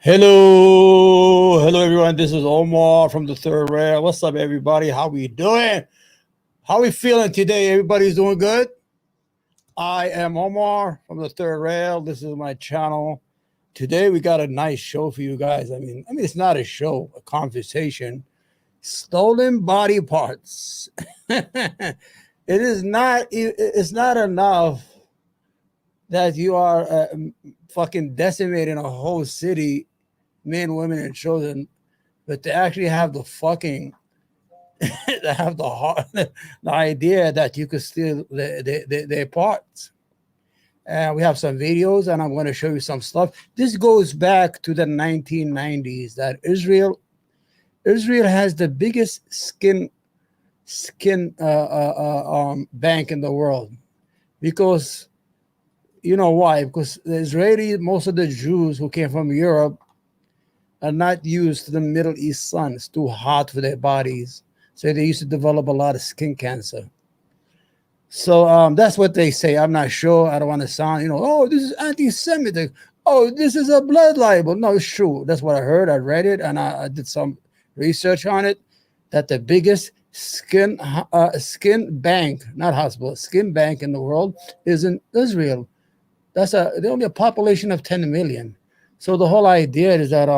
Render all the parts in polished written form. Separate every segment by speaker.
Speaker 1: Hello, everyone. This is Omar from the Third Rail. What's up, everybody? How we doing? How we feeling today? Everybody's doing good. I am Omar from the Third Rail. This is my channel. Today we got a nice show for you guys. I mean, it's not a show, a conversation. Stolen body parts. It is not. It's not enough that you are fucking decimating a whole city, men, women, and children, but to actually have the fucking to have the heart, the idea that you could steal their parts. And we have some videos, and I'm going to show you some stuff. This goes back to the 1990s. That Israel has the biggest skin bank in the world, because you know why? Because the Israeli, most of the Jews who came from Europe are not used to the Middle East sun. It's too hot for their bodies. So they used to develop a lot of skin cancer. So that's what they say. I'm not sure. I don't want to sound, oh, this is anti-Semitic. Oh, this is a blood libel. No, it's true. That's what I heard. I read it, and I did some research on it, that the biggest skin bank, not hospital, skin bank in the world is in Israel. They're only a population of 10 million. So the whole idea is that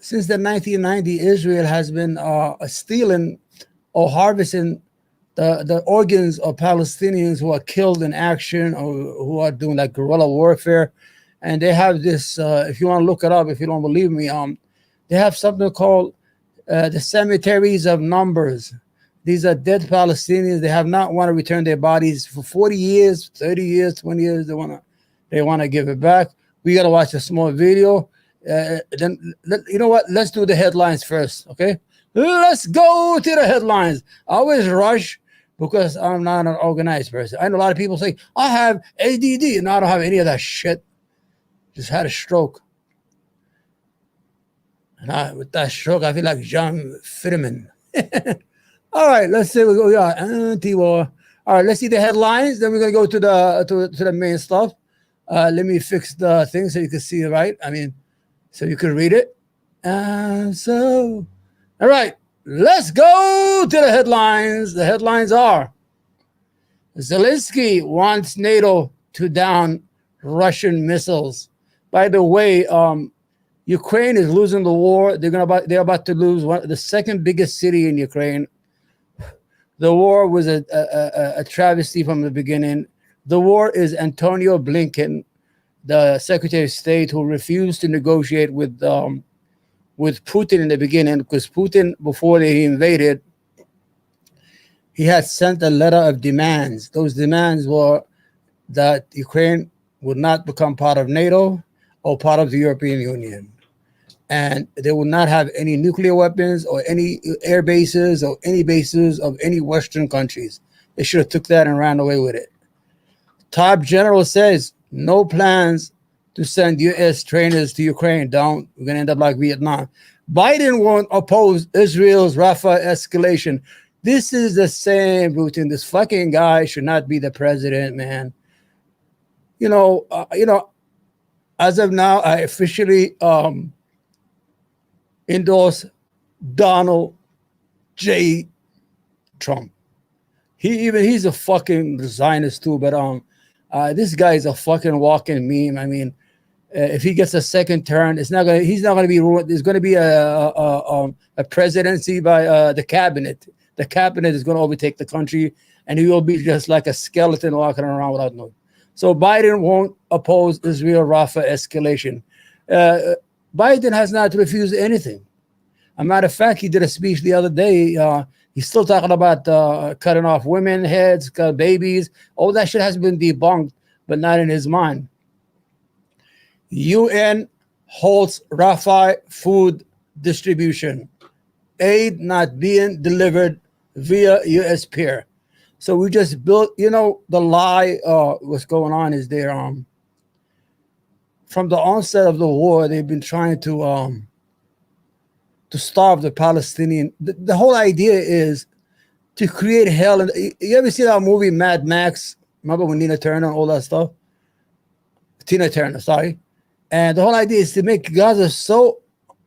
Speaker 1: since the 1990s, Israel has been stealing or harvesting the organs of Palestinians who are killed in action or who are doing like guerrilla warfare. And they have this, if you want to look it up, if you don't believe me, they have something called the cemeteries of numbers. These are dead Palestinians. They have not want to return their bodies for 40 years, 30 years, 20 years. They want to give it back. We got to watch a small video. Then you know what? Let's do the headlines first, okay? Let's go to the headlines. I always rush because I'm not an organized person. I know a lot of people say, I have ADD. And I don't have any of that shit. Just had a stroke. And with that stroke, I feel like John Fitterman. All right, let's say we go. Yeah, anti-war. All right, let's see the headlines. Then we're gonna go to the main stuff. Let me fix the thing so you can see it right. So you can read it. All right, let's go to the headlines. The headlines are: Zelensky wants NATO to down Russian missiles. By the way, Ukraine is losing the war. They're about to lose the second biggest city in Ukraine. The war was a travesty from the beginning. The war is Antonio Blinken, the Secretary of State, who refused to negotiate with Putin in the beginning, because Putin, before they invaded, he had sent a letter of demands. Those demands were that Ukraine would not become part of NATO or part of the European Union. And they will not have any nuclear weapons or any air bases or any bases of any Western countries. They should have took that and ran away with it. Top general says no plans to send U.S. trainers to Ukraine. We're going to end up like Vietnam. Biden won't oppose Israel's Rafah escalation. This is the same routine. This fucking guy should not be the president, man. As of now, I officially endorse Donald J. Trump. He's a fucking Zionist too, but this guy is a fucking walking meme. If he gets a second term, he's not gonna be ruled. There's gonna be a presidency by the cabinet. The cabinet is gonna overtake the country, and he will be just like a skeleton walking around without no. So Biden won't oppose Israel Rafah escalation. Biden has not refused anything. As a matter of fact, he did a speech the other day. He's still talking about cutting off women heads, babies. All that shit has been debunked, but not in his mind. UN halts Rafah food distribution. Aid not being delivered via U.S. pier. So we just built, the lie. What's going on is there. From the onset of the war, they've been trying to starve the Palestinian. The whole idea is to create hell. And you ever see that movie Mad Max? Remember when Nina Turner and all that stuff? Tina Turner, sorry. And the whole idea is to make Gaza so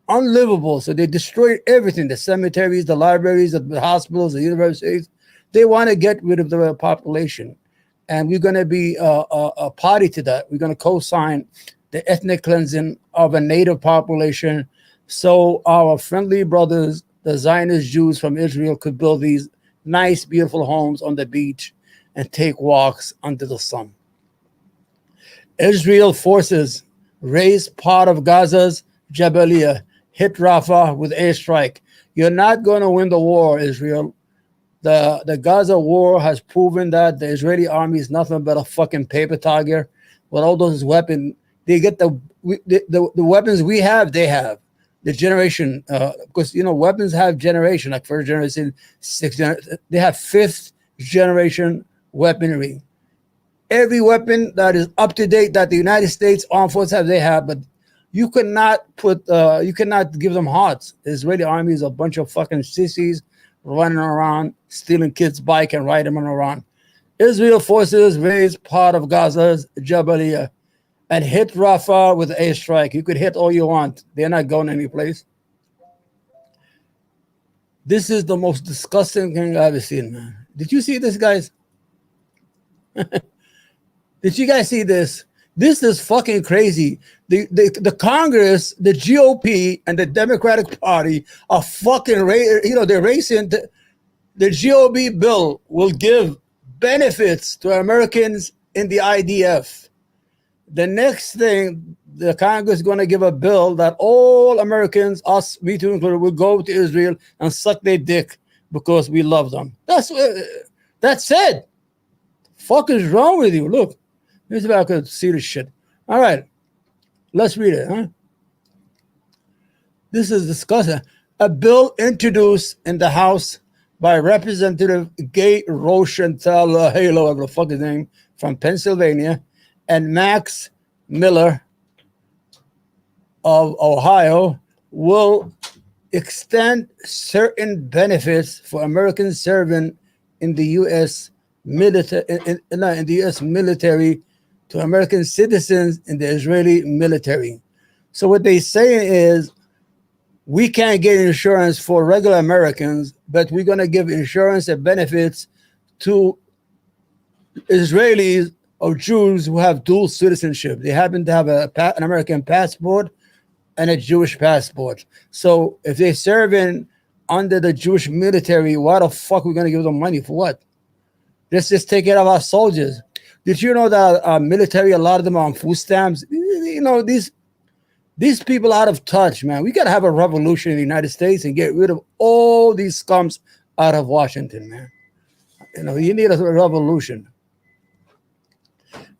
Speaker 1: unlivable. So they destroyed everything, the cemeteries, the libraries, the hospitals, the universities. They want to get rid of the population. And we're going to be a party to that. We're going to co-sign the ethnic cleansing of a native population so our friendly brothers, the Zionist Jews from Israel, could build these nice, beautiful homes on the beach and take walks under the sun. Israel forces raised part of Gaza's Jabalia, hit Rafah with airstrike. You're not going to win the war, Israel. The Gaza war has proven that the Israeli army is nothing but a fucking paper tiger with all those weapons. They get the weapons we have, they have. The generation, because, weapons have generation, like first generation, sixth generation. They have fifth generation weaponry. Every weapon that is up to date that the United States Armed Forces have, they have, but you cannot give them hearts. The Israeli army is a bunch of fucking sissies running around, stealing kids' bike and riding them around. Israel forces raised part of Gaza's Jabalia and hit Rafah with an airstrike. You could hit all you want. They're not going anyplace. This is the most disgusting thing I've ever seen, man. Did you see this, guys? Did you guys see this? This is fucking crazy. The Congress, the GOP, and the Democratic Party are fucking, they're racing. The GOP bill will give benefits to Americans in the IDF. The next thing, the Congress is going to give a bill that all Americans, us, me too included, will go to Israel and suck their dick because we love them. That's it. Fuck is wrong with you? Look. Let me see if I could see this shit. All right. Let's read it, huh? This is disgusting. A bill introduced in the House by Representative Gay Rochenthal, Halo, whatever the fuck his name, from Pennsylvania, and Max Miller of Ohio, will extend certain benefits for Americans serving in the U.S. military, in the U.S. military to American citizens in the Israeli military. So what they say is, we can't get insurance for regular Americans, but we're going to give insurance and benefits to Israelis or Jews who have dual citizenship. They happen to have an American passport and a Jewish passport. So if they're serving under the Jewish military, why the fuck are we going to give them money for what? Let's just take care of our soldiers. Did you know that military, a lot of them are on food stamps? These people out of touch, man. We got to have a revolution in the United States and get rid of all these scums out of Washington, man. You need a revolution.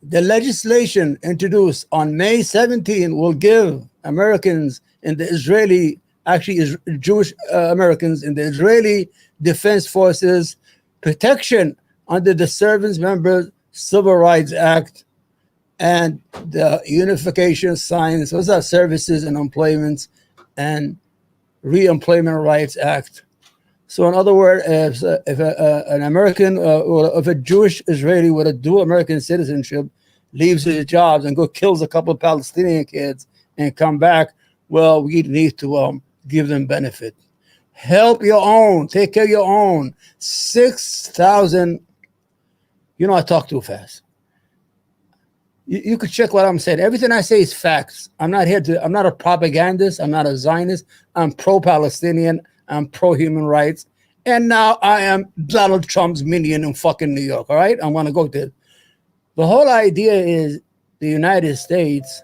Speaker 1: The legislation introduced on May 17 will give Americans in the Israeli, actually Jewish Americans in the Israeli Defense Forces protection under the Servants Members Civil Rights Act and the Unification Science, those are Services and Employments and Reemployment Rights Act. So in other words, if an American or if a Jewish Israeli with a dual American citizenship leaves his jobs and kills a couple of Palestinian kids and come back, well, we need to give them benefit. Help your own. Take care of your own. 6,000. I talk too fast. You could check what I'm saying. Everything I say is facts. I'm not a propagandist. I'm not a Zionist. I'm pro-Palestinian. I'm pro-human rights. And now I am Donald Trump's minion in fucking New York. All right? I'm going to go there. The whole idea is the United States,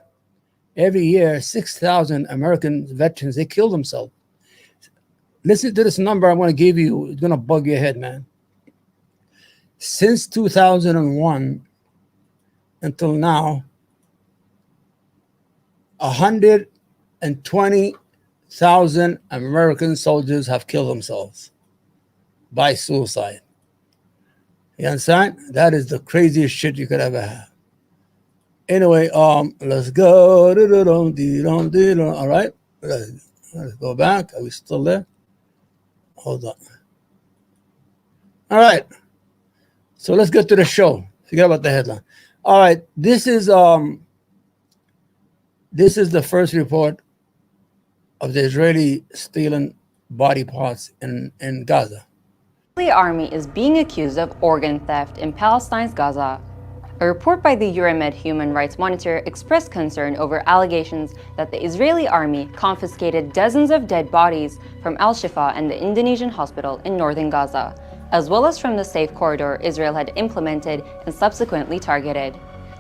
Speaker 1: every year, 6,000 American veterans, they kill themselves. Listen to this number I'm going to give you. It's going to bug your head, man. Since 2001 until now, 120,000 American soldiers have killed themselves by suicide. You understand? That is the craziest shit you could ever have. Anyway, let's go. All right, let's go back. Are we still there? Hold on. All right. So let's get to the show. Forget about the headline. All right. This is This is the first report of the Israeli stealing body parts in Gaza.
Speaker 2: The Israeli army is being accused of organ theft in Palestine's Gaza. A report by the Euromed Human Rights Monitor expressed concern over allegations that the Israeli army confiscated dozens of dead bodies from Al-Shifa and the Indonesian hospital in northern Gaza, as well as from the safe corridor Israel had implemented and subsequently targeted.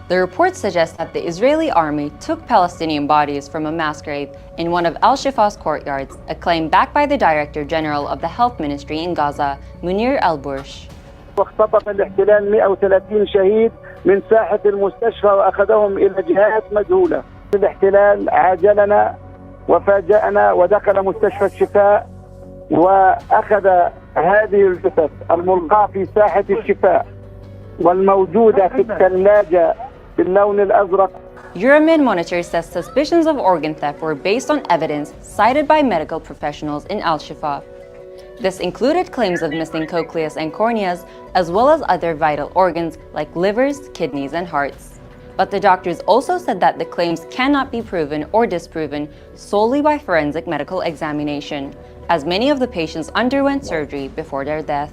Speaker 2: The report suggests that the Israeli army took Palestinian bodies from a mass grave in one of Al-Shifa's courtyards, a claim backed by the Director General of the Health Ministry in Gaza, Munir al-Bursh.
Speaker 3: واختطف الاحتلال 130 شهيد من ساحة المستشفى وأخذهم إلى جهات مجهولة. الاحتلال عاجلنا وفاجأنا ودخل مستشفى الشفاء وأخذ هذه الجثث الملقاة في ساحة الشفاء والموجودة في الثلاجة باللون الأزرق.
Speaker 2: Euromed Monitor says suspicions of organ theft were based on evidence cited by medical professionals in Al-Shifa. This included claims of missing cochleas and corneas, as well as other vital organs like livers, kidneys, and hearts. But the doctors also said that the claims cannot be proven or disproven solely by forensic medical examination, as many of the patients underwent surgery before their death.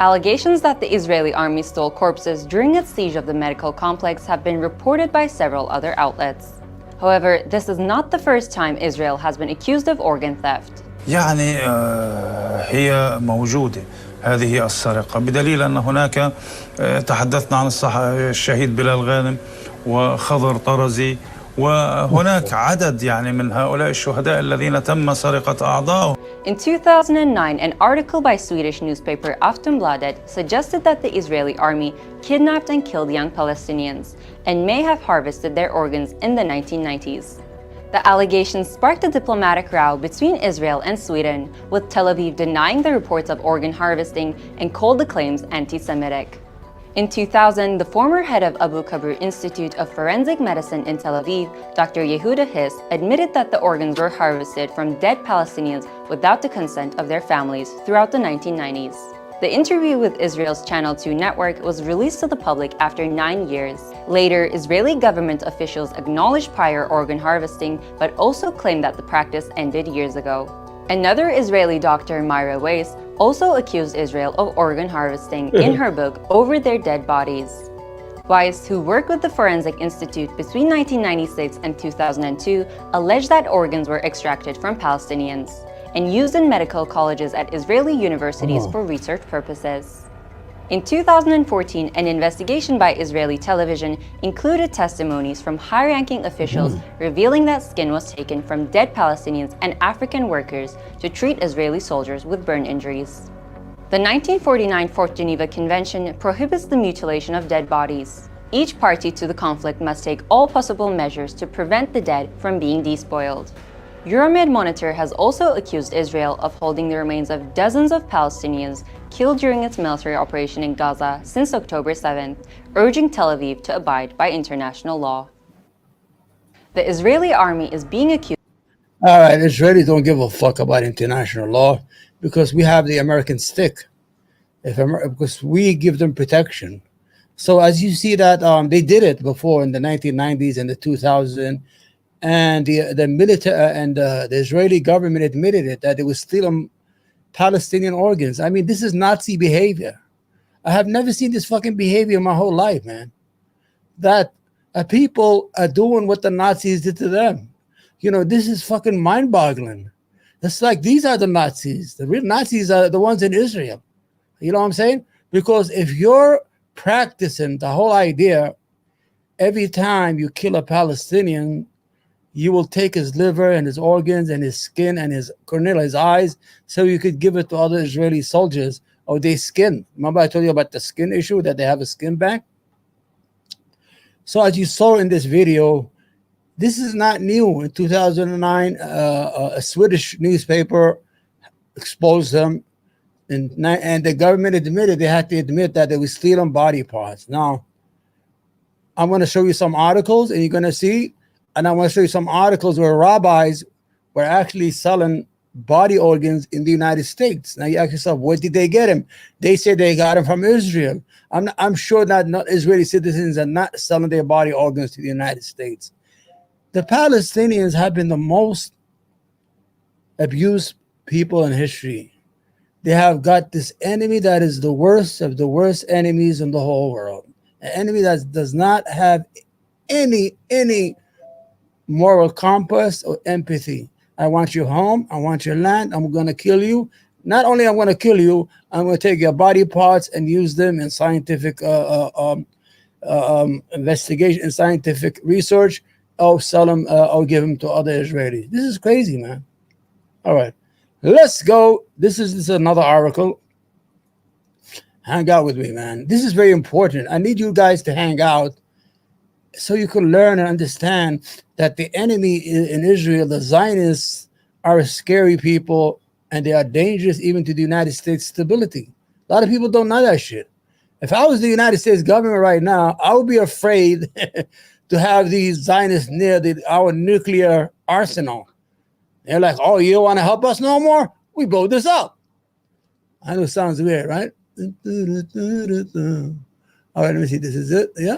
Speaker 2: Allegations that the Israeli army stole corpses during its siege of the medical complex have been reported by several other outlets. However, this is not the first time Israel has been accused of organ theft.
Speaker 4: يعني هي موجودة هذه السرقة، بدليل أن هناك تحدثنا عن الشهيد بلال غانم وخضر طرزي، وهناك عدد يعني من هؤلاء الشهداء الذين تم سرقة أعضائهم.
Speaker 2: In 2009, an article by Swedish newspaper Aftonbladet suggested that the Israeli army kidnapped and killed young Palestinians and may have harvested their organs in the 1990s. The allegations sparked a diplomatic row between Israel and Sweden, with Tel Aviv denying the reports of organ harvesting and called the claims anti-Semitic. In 2000, the former head of Abu Kabir Institute of Forensic Medicine in Tel Aviv, Dr. Yehuda Hiss, admitted that the organs were harvested from dead Palestinians without the consent of their families throughout the 1990s. The interview with Israel's Channel 2 network was released to the public after 9 years. Later, Israeli government officials acknowledged prior organ harvesting, but also claimed that the practice ended years ago. Another Israeli doctor, Myra Weiss, also accused Israel of organ harvesting in her book Over Their Dead Bodies. Weiss, who worked with the Forensic Institute between 1996 and 2002, alleged that organs were extracted from Palestinians and used in medical colleges at Israeli universities for research purposes. In 2014, an investigation by Israeli television included testimonies from high-ranking officials revealing that skin was taken from dead Palestinians and African workers to treat Israeli soldiers with burn injuries. The 1949 Fourth Geneva Convention prohibits the mutilation of dead bodies. Each party to the conflict must take all possible measures to prevent the dead from being despoiled. Euromed Monitor has also accused Israel of holding the remains of dozens of Palestinians killed during its military operation in Gaza since October 7th, urging Tel Aviv to abide by international law. The Israeli army is being accused.
Speaker 1: All right, Israelis don't give a fuck about international law because we have the American stick. Because we give them protection. So as you see that they did it before in the 1990s and the 2000s. And the military and the Israeli government admitted it, that it was stealing Palestinian organs. I mean, this is Nazi behavior. I have never seen this fucking behavior in my whole life, man. That people are doing what the Nazis did to them. You know, this is fucking mind-boggling. It's like these are the Nazis. The real Nazis are the ones in Israel. You know what I'm saying? Because if you're practicing the whole idea, every time you kill a Palestinian, you will take his liver and his organs and his skin and his cornea, his eyes, so you could give it to other Israeli soldiers or their skin. Remember I told you about the skin issue, that they have a skin bank? So as you saw in this video, this is not new. In 2009, a Swedish newspaper exposed them, and the government admitted, they had to admit that they were stealing body parts. Now, I'm going to show you some articles, and you're going to see. And I want to show you some articles where rabbis were actually selling body organs in the United States. Now you ask yourself, where did they get them? They say they got them from Israel. I'm sure that not Israeli citizens are not selling their body organs to the United States. The Palestinians have been the most abused people in history. They have got this enemy that is the worst of the worst enemies in the whole world. An enemy that does not have any moral compass or empathy. I want you home. I want your land. I'm going to kill you. Not only I'm going to kill you, I'm going to take your body parts and use them in scientific investigation and scientific research, or sell them or give them to other Israelis. This is crazy, man. All right, let's go. This is another article. Hang out with me, man. This is very important. I need you guys to hang out so you can learn and understand that the enemy in Israel, the Zionists, are scary people, and they are dangerous even to the United States stability. A lot of people don't know that shit. If I was the United States government right now, I would be afraid to have these Zionists near our nuclear arsenal. They're like, oh, you don't want to help us no more? We blow this up. I know it sounds weird, right? All right, let me see. This is it. Yeah.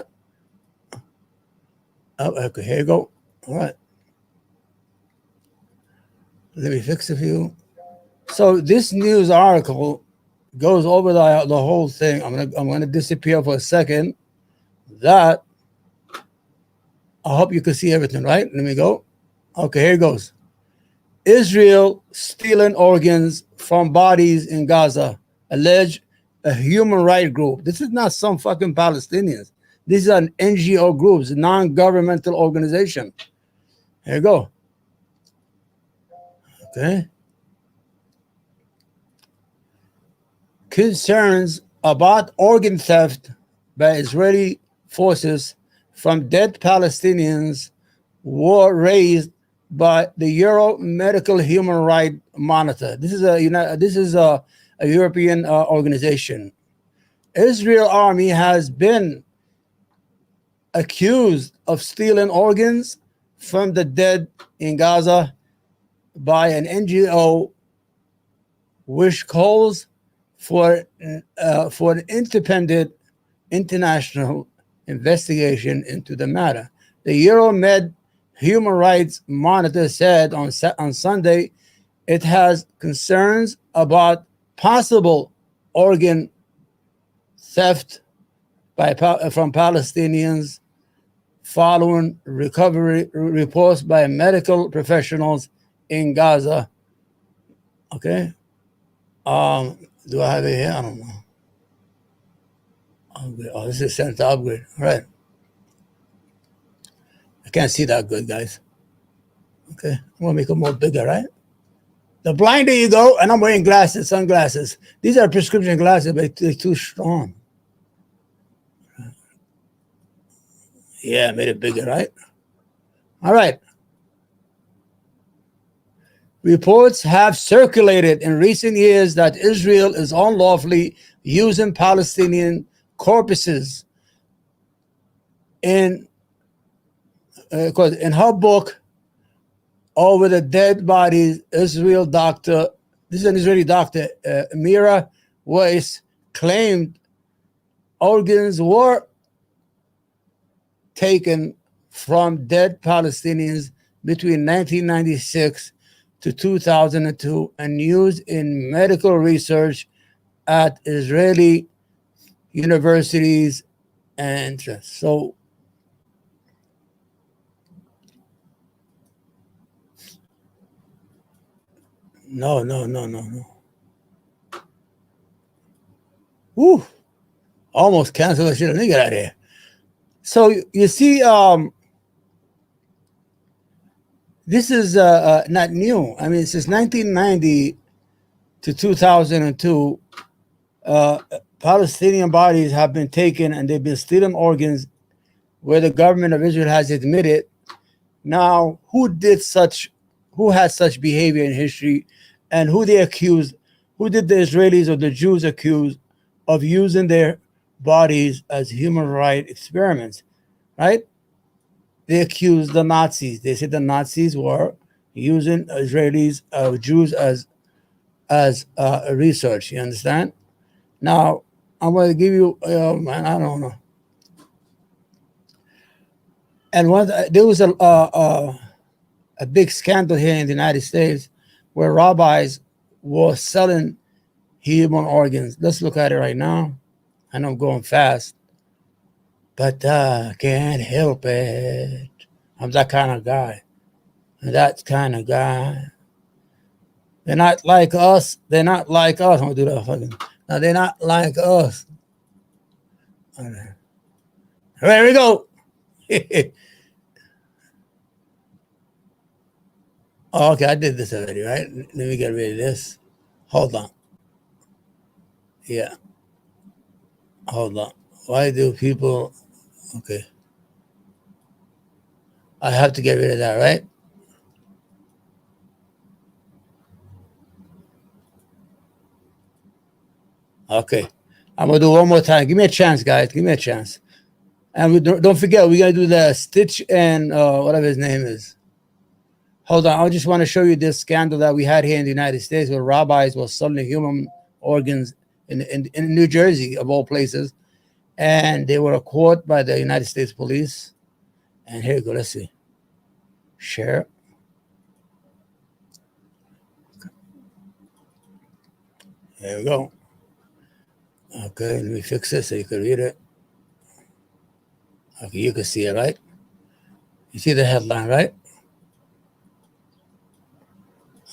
Speaker 1: Oh, okay, here you go. All right. Let me fix a few. So this news article goes over the whole thing. I'm gonna disappear for a second. That I hope you can see everything, right? Let me go. Okay, here it goes. Israel stealing organs from bodies in Gaza, alleged a human rights group. This is not some fucking Palestinians. This is an NGO group, it's a non-governmental organization. Here you go. Okay. Concerns about organ theft by Israeli forces from dead Palestinians were raised by the Euro Medical Human Rights Monitor. This is a European organization. Israel army has been accused of stealing organs from the dead in Gaza by an NGO which calls for an independent international investigation into the matter. The Euromed Human Rights Monitor said on Sunday it has concerns about possible organ theft from Palestinians following recovery reports by medical professionals in Gaza. Okay. Do I have it here? I don't know. Oh, this is sent to upgrade. All right. I can't see that good, guys. Okay. I'm going to make it more bigger, right? The blinder you go, and I'm wearing glasses, sunglasses. These are prescription glasses, but they're too strong. Yeah, I made it bigger, right? All right. Reports have circulated in recent years that Israel is unlawfully using Palestinian corpses. In her book, Over the Dead Bodies, Israel doctor, this is an Israeli doctor, Mira Weiss, claimed organs were taken from dead Palestinians between 1996 to 2002 and used in medical research at Israeli universities. And so no. Woo! Almost canceled the shit. Let me get out of here. So you see, this is not new. I mean, since 1990 to 2002, Palestinian bodies have been taken and they've been stealing organs where the government of Israel has admitted. Now, who had such behavior in history, and who they accused? Who did the Israelis or the Jews accuse of using their bodies as human rights experiments? Right? They accused the Nazis. They said the Nazis were using Israelis, Jews as research. You understand? Now, I'm going to give you, man, I don't know. And there was a big scandal here in the United States where rabbis were selling human organs. Let's look at it right now. I know I'm going fast, but I can't help it. I'm that kind of guy. That kind of guy. They're not like us. They're not like us. I'm gonna do that fucking. No, they're not like us. All right. There we go. Oh, okay, I did this already, right? Let me get rid of this. Hold on. Yeah. Hold on. Why do people... Okay. I have to get rid of that, right? Okay. I'm going to do one more time. Give me a chance, guys. Give me a chance. And we don't forget, we got to do the Stitch and whatever his name is. Hold on. I just want to show you this scandal that we had here in the United States where rabbis were selling human organs in New Jersey, of all places. And they were caught by the United States police. And here you go. Let's see. Share. There we go. Okay, let me fix this so you can read it. Okay, you can see it, right? You see the headline, right?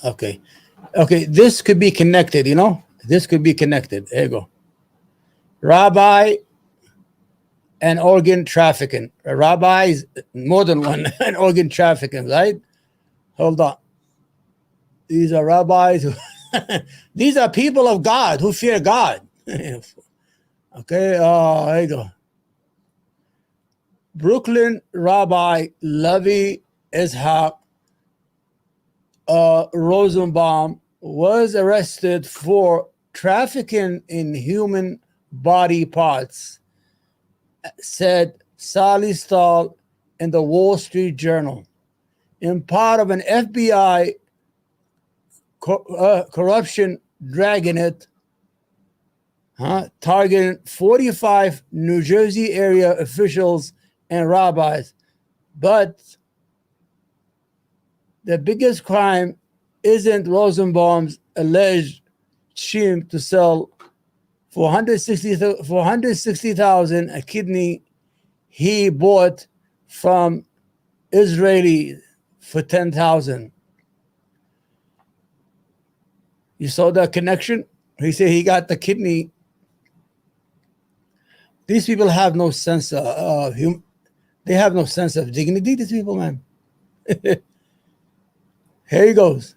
Speaker 1: Okay. Okay, this could be connected, you know? This could be connected. There you go. Rabbi and organ trafficking. Rabbis, more than one, and organ trafficking, right? Hold on. These are rabbis. These are people of God who fear God. Okay, there you go. Brooklyn Rabbi Levi Ishaq Rosenbaum was arrested for trafficking in human body parts, said Sally Stahl in the Wall Street Journal, in part of an FBI corruption dragnet targeting 45 New Jersey area officials and rabbis. But the biggest crime isn't Rosenbaum's alleged scheme to sell for $160,000 a kidney he bought from Israeli for $10,000. You saw the connection? He said he got the kidney. These people have no sense of they have no sense of dignity, these people, man. Here he goes.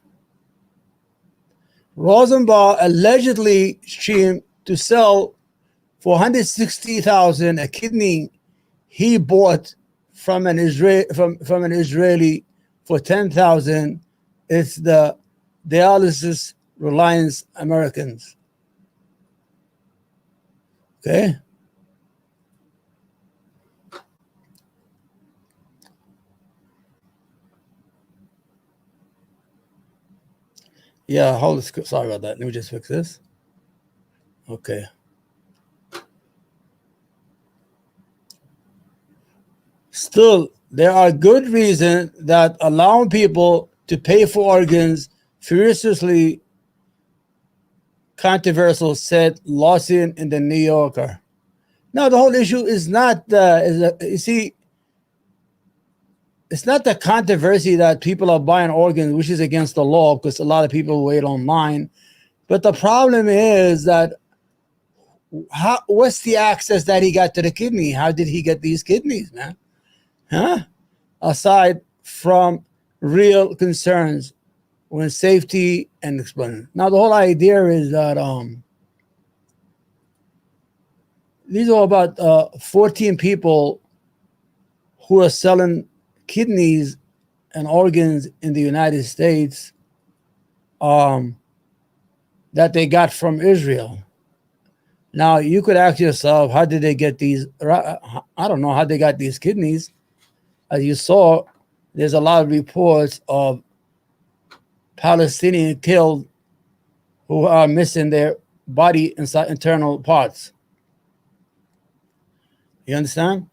Speaker 1: Rosenbaum allegedly schemed to sell for $160,000 a kidney he bought from an Israeli for $10,000. It's the dialysis Reliance Americans. Okay. Yeah, sorry about that. Let me just fix this. Okay. Still, there are good reasons that allowing people to pay for organs furiously controversial, said Lawson in the New Yorker. Now, the whole issue is not you see, it's not the controversy that people are buying organs, which is against the law, because a lot of people wait online. But the problem is that what's the access that he got to the kidney? How did he get these kidneys, man? Aside from real concerns when safety and explaining. Now, the whole idea is that these are about 14 people who are selling kidneys and organs in the United States that they got from Israel. Now, you could ask yourself, how did they get these? I don't know how they got these kidneys. As you saw, there's a lot of reports of Palestinians killed who are missing their body inside internal parts. You understand?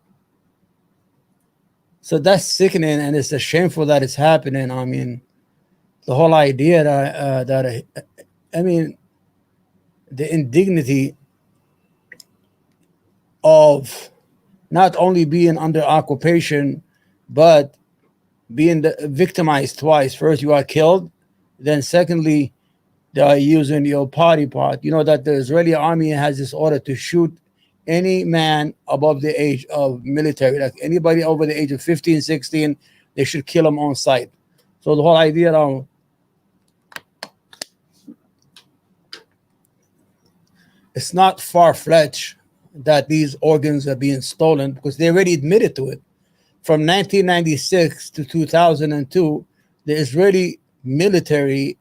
Speaker 1: So that's sickening, and it's a shameful that it's happening. I mean, the whole idea I mean, the indignity of not only being under occupation, but being victimized twice. First, you are killed. Then secondly, they are using your body part. You know that the Israeli army has this order to shoot any man above the age of military, like anybody over the age of 15, 16, they should kill them on sight. So the whole idea of it's not far-fetched that these organs are being stolen, because they already admitted to it. From 1996 to 2002, the Israeli military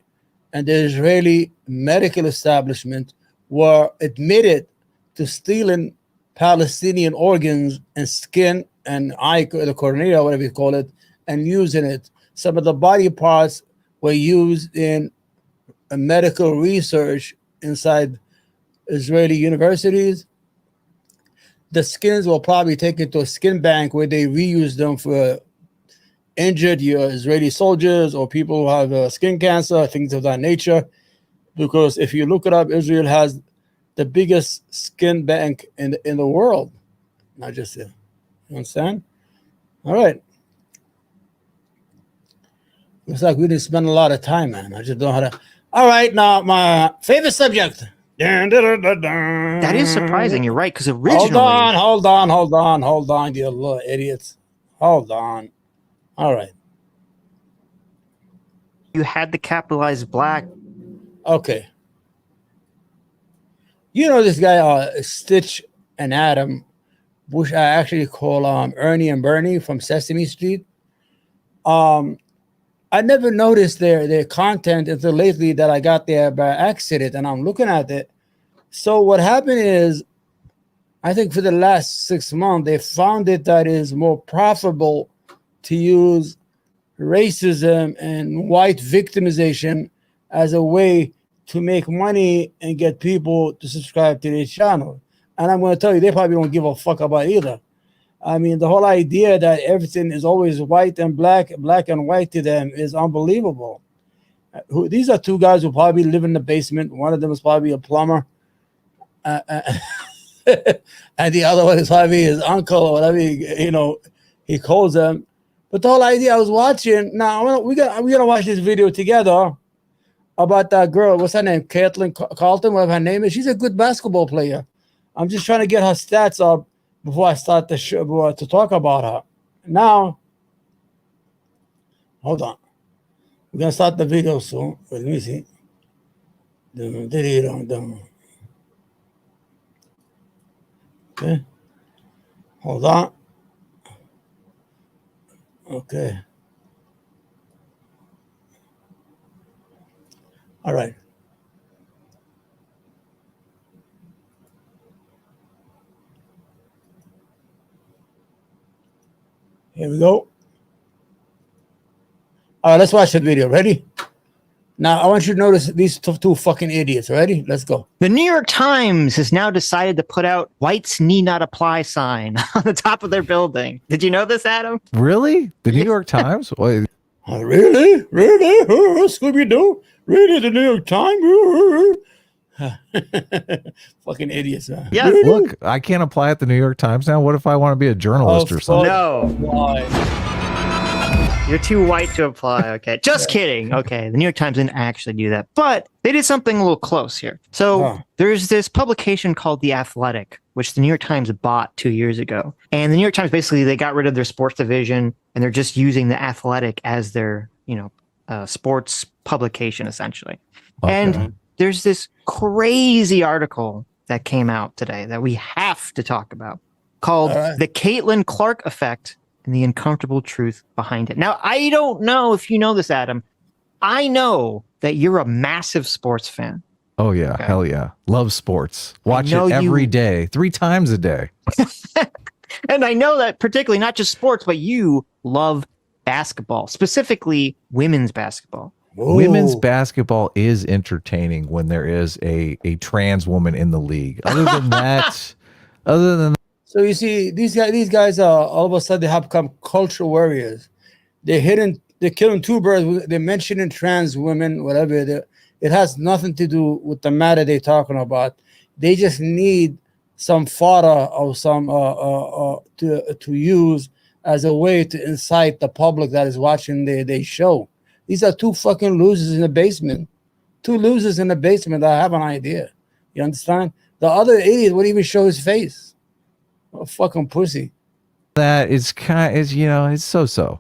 Speaker 1: and the Israeli medical establishment were admitted to stealing Palestinian organs and skin and the cornea, whatever you call it, and using it. Some of the body parts were used in medical research inside Israeli universities. The skins will probably take it to a skin bank where they reuse them for injured Israeli soldiers or people who have skin cancer, things of that nature. Because if you look it up, Israel has the biggest skin bank in the world, not just here. You understand? All right. Looks like we didn't spend a lot of time, man. I just don't know how to. All right, now my favorite subject.
Speaker 5: That is surprising. You're right, because originally.
Speaker 1: Hold on, you little idiots. Hold on. All right.
Speaker 5: You had the capitalized black.
Speaker 1: Okay. You know this guy, Stitch and Adam, which I actually call Ernie and Bernie from Sesame Street. I never noticed their content until lately that I got there by accident, and I'm looking at it. So what happened is, I think for the last 6 months, they found it that is more profitable to use racism and white victimization as a way to make money and get people to subscribe to their channel. And I'm going to tell you, they probably don't give a fuck about either. I mean, the whole idea that everything is always white and black and white to them is unbelievable. These are two guys who probably live in the basement. One of them is probably a plumber. And the other one is probably his uncle or whatever, he calls them. But the whole idea I was watching, now we're gonna watch this video together about that girl. What's her name? Caitlin Carlton, whatever her name is. She's a good basketball player. I'm just trying to get her stats up before I start the show to talk about her. Now, hold on. We're gonna start the video soon. Wait, let me see. Okay. Hold on. Okay. All right. Here we go. All right, let's watch the video. Ready? Now, I want you to notice these two fucking idiots. Ready? Let's go.
Speaker 5: The New York Times has now decided to put out "Whites Need Not Apply" sign on the top of their building. Did you know this, Adam?
Speaker 6: Really? The New York Times? Wait.
Speaker 1: Really? Scooby-Doo? Really? The New York Times? Fucking idiots, man.
Speaker 5: Yeah.
Speaker 6: Look, I can't apply at the New York Times now. What if I want to be a journalist or something?
Speaker 5: No.
Speaker 1: Why?
Speaker 5: You're too white to apply. Okay. Just kidding. Okay. The New York Times didn't actually do that, but they did something a little close here. So there's this publication called The Athletic, which the New York Times bought 2 years ago. And the New York Times, basically, they got rid of their sports division and they're just using The Athletic as their, sports publication, essentially. Okay. And there's this crazy article that came out today that we have to talk about called The Caitlin Clark Effect and the Uncomfortable Truth Behind It. Now, I don't know if you know this, Adam. I know that you're a massive sports fan.
Speaker 6: Oh, yeah. Okay. Hell yeah. Love sports. Watch it every day, 3 times a day.
Speaker 5: And I know that particularly not just sports, but you love basketball, specifically women's basketball.
Speaker 6: Whoa. Women's basketball is entertaining when there is a trans woman in the league. Other than that,
Speaker 1: So you see, these guys are all of a sudden they have become cultural warriors. They're killing two birds. They're mentioning trans women, whatever. It has nothing to do with the matter they're talking about. They just need some fodder or some to use as a way to incite the public that is watching their show. These are two fucking losers in the basement. Two losers in the basement that have an idea. You understand? The other idiot wouldn't even show his face. What a fucking pussy.
Speaker 6: That is it's so.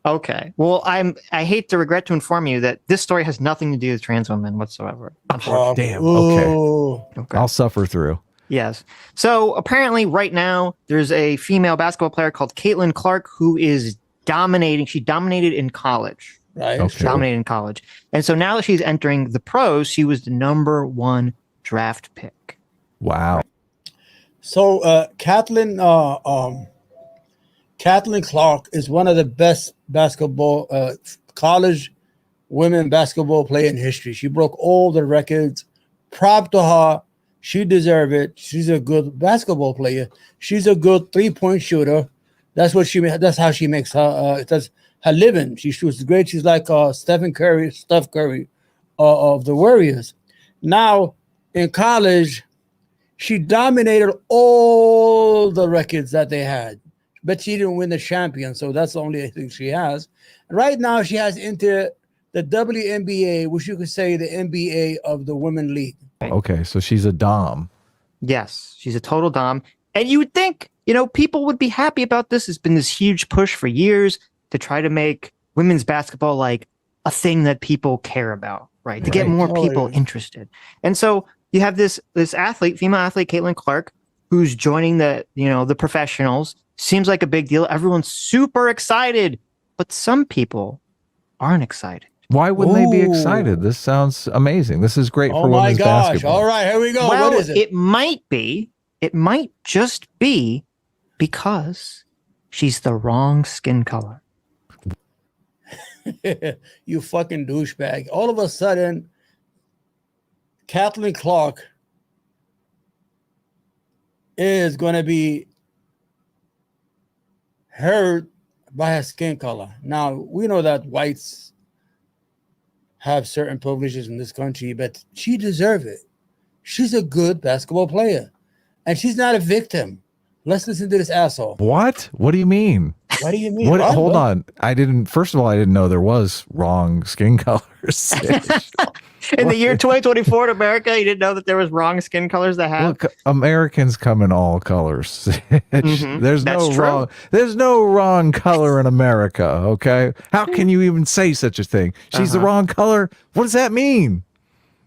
Speaker 5: Okay. Well, I hate to regret to inform you that this story has nothing to do with trans women whatsoever. Unfortunately.
Speaker 6: Damn. Okay.
Speaker 5: Okay.
Speaker 6: I'll suffer through.
Speaker 5: Yes. So apparently right now there's a female basketball player called Caitlin Clark who is dominating. She dominated in college.
Speaker 1: Right.
Speaker 6: Okay.
Speaker 5: Dominated in college. And so now that she's entering the pros, she was the #1 draft pick.
Speaker 6: Wow.
Speaker 1: So Caitlin Clark is one of the best basketball college women basketball player in history. She broke all the records. Prop to her. She deserves it. She's a good basketball player. She's a good 3-point shooter. That's how she makes her living. She shoots great. She's like Steph Curry of the Warriors. Now in college, she dominated all the records that they had, but she didn't win the champion. So that's the only thing she has. Right now, she has into the WNBA, which you could say the NBA of the women league.
Speaker 6: Okay, so she's a dom.
Speaker 5: Yes, she's a total dom. And you would think, people would be happy about this. It's been this huge push for years to try to make women's basketball like a thing that people care about, right? To get more people interested. And so you have this athlete, female athlete, Caitlin Clark, who's joining the professionals. Seems like a big deal. Everyone's super excited, but some people aren't excited.
Speaker 6: Why wouldn't they be excited? This sounds amazing. This is great for women's basketball.
Speaker 1: All right, here we go.
Speaker 5: Well,
Speaker 1: what is it?
Speaker 5: It might just be because she's the wrong skin color.
Speaker 1: You fucking douchebag. All of a sudden, Caitlin Clark is going to be hurt by her skin color. Now, we know that whites have certain privileges in this country, but she deserves it. She's a good basketball player, and she's not a victim. Let's listen to this asshole.
Speaker 6: What? What do you mean?
Speaker 1: What do you mean?
Speaker 6: What? Hold on. First of all, I didn't know there was wrong skin colors.
Speaker 5: In the year 2024 in America, you didn't know that there was wrong skin colors that have.
Speaker 6: Look, Americans come in all colors. There's
Speaker 5: That's
Speaker 6: no wrong color in America. Okay, how can you even say such a thing? She's the wrong color. What does that mean?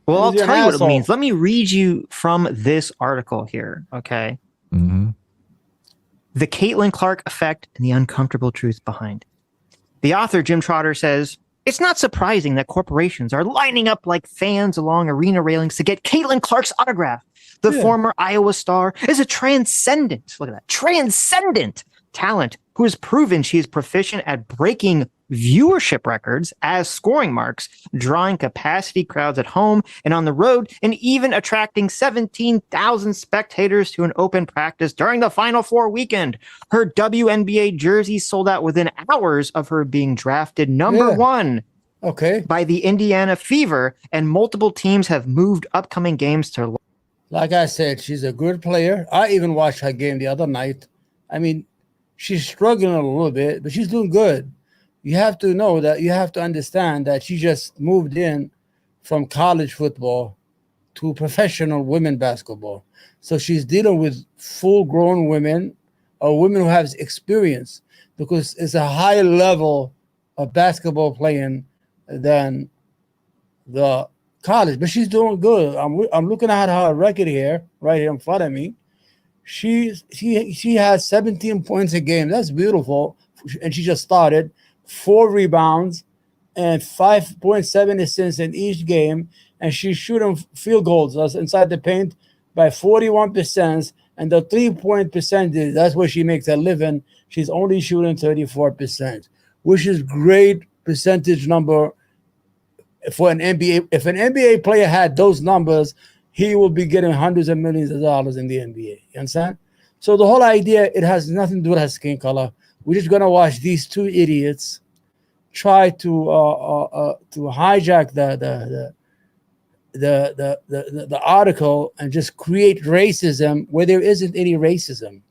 Speaker 5: Well, I'll tell you what it means. Let me read you from this article here. Okay.
Speaker 6: Mm-hmm.
Speaker 5: The Caitlin Clark effect and the uncomfortable truth behind it. The author, Jim Trotter, says, it's not surprising that corporations are lining up like fans along arena railings to get Caitlin Clark's autograph. The former Iowa star is a transcendent talent who has proven she is proficient at breaking viewership records as scoring marks, drawing capacity crowds at home and on the road, and even attracting 17,000 spectators to an open practice during the Final Four weekend. Her WNBA jersey sold out within hours of her being drafted #1 by the Indiana Fever, and multiple teams have moved upcoming games to.
Speaker 1: Like I said, she's a good player. I even watched her game the other night. I mean, she's struggling a little bit, but she's doing good. You have to know that, you have to understand that she just moved in from college football to professional women basketball. So she's dealing with full-grown women or women who have experience, because it's a higher level of basketball playing than the college. But she's doing good. I'm looking at her record here, right here in front of me. She has 17 points a game. That's beautiful. And she just started. 4 rebounds and 5.7 assists in each game, and she's shooting field goals inside the paint by 41%, and the 3-point percentage, that's where she makes a living, she's only shooting 34%, which is great percentage number for an NBA. If an NBA player had those numbers, he will be getting hundreds of millions of dollars in the NBA. You understand? So the whole idea, it has nothing to do with her skin color. We're just gonna watch these two idiots try to hijack the article and just create racism where there isn't any racism.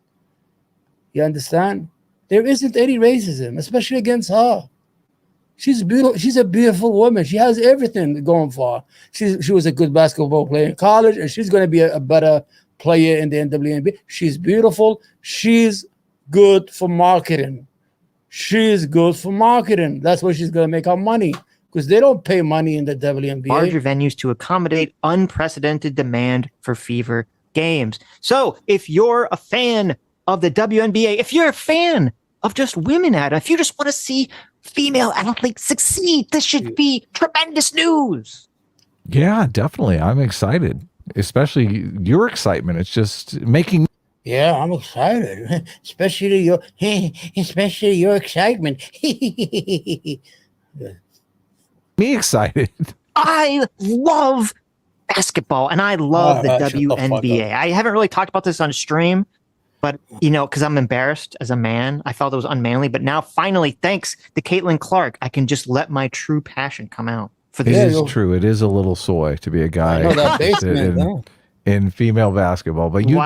Speaker 1: You understand? There isn't any racism, especially against her. She's beautiful. She's a beautiful woman. She has everything going for her. She was a good basketball player in college, and she's going to be a better player in the WNBA. She's beautiful. She's good for marketing. She's good for marketing. That's where she's going to make her money, because they don't pay money in the WNBA.
Speaker 5: Larger venues to accommodate unprecedented demand for fever games. So if you're a fan of the WNBA, if you're a fan of just women if you just want to see female athletes succeed, this should be tremendous news.
Speaker 6: Yeah, definitely. I'm excited, especially your excitement. It's just making.
Speaker 1: Yeah, I'm excited, especially your excitement.
Speaker 6: Me excited.
Speaker 5: I love basketball and I love the WNBA. I haven't really talked about this on stream, but because I'm embarrassed as a man, I felt it was unmanly. But now, finally, thanks to Caitlin Clark, I can just let my true passion come out for this.
Speaker 6: It is true. It is a little soy to be a guy in female basketball, but you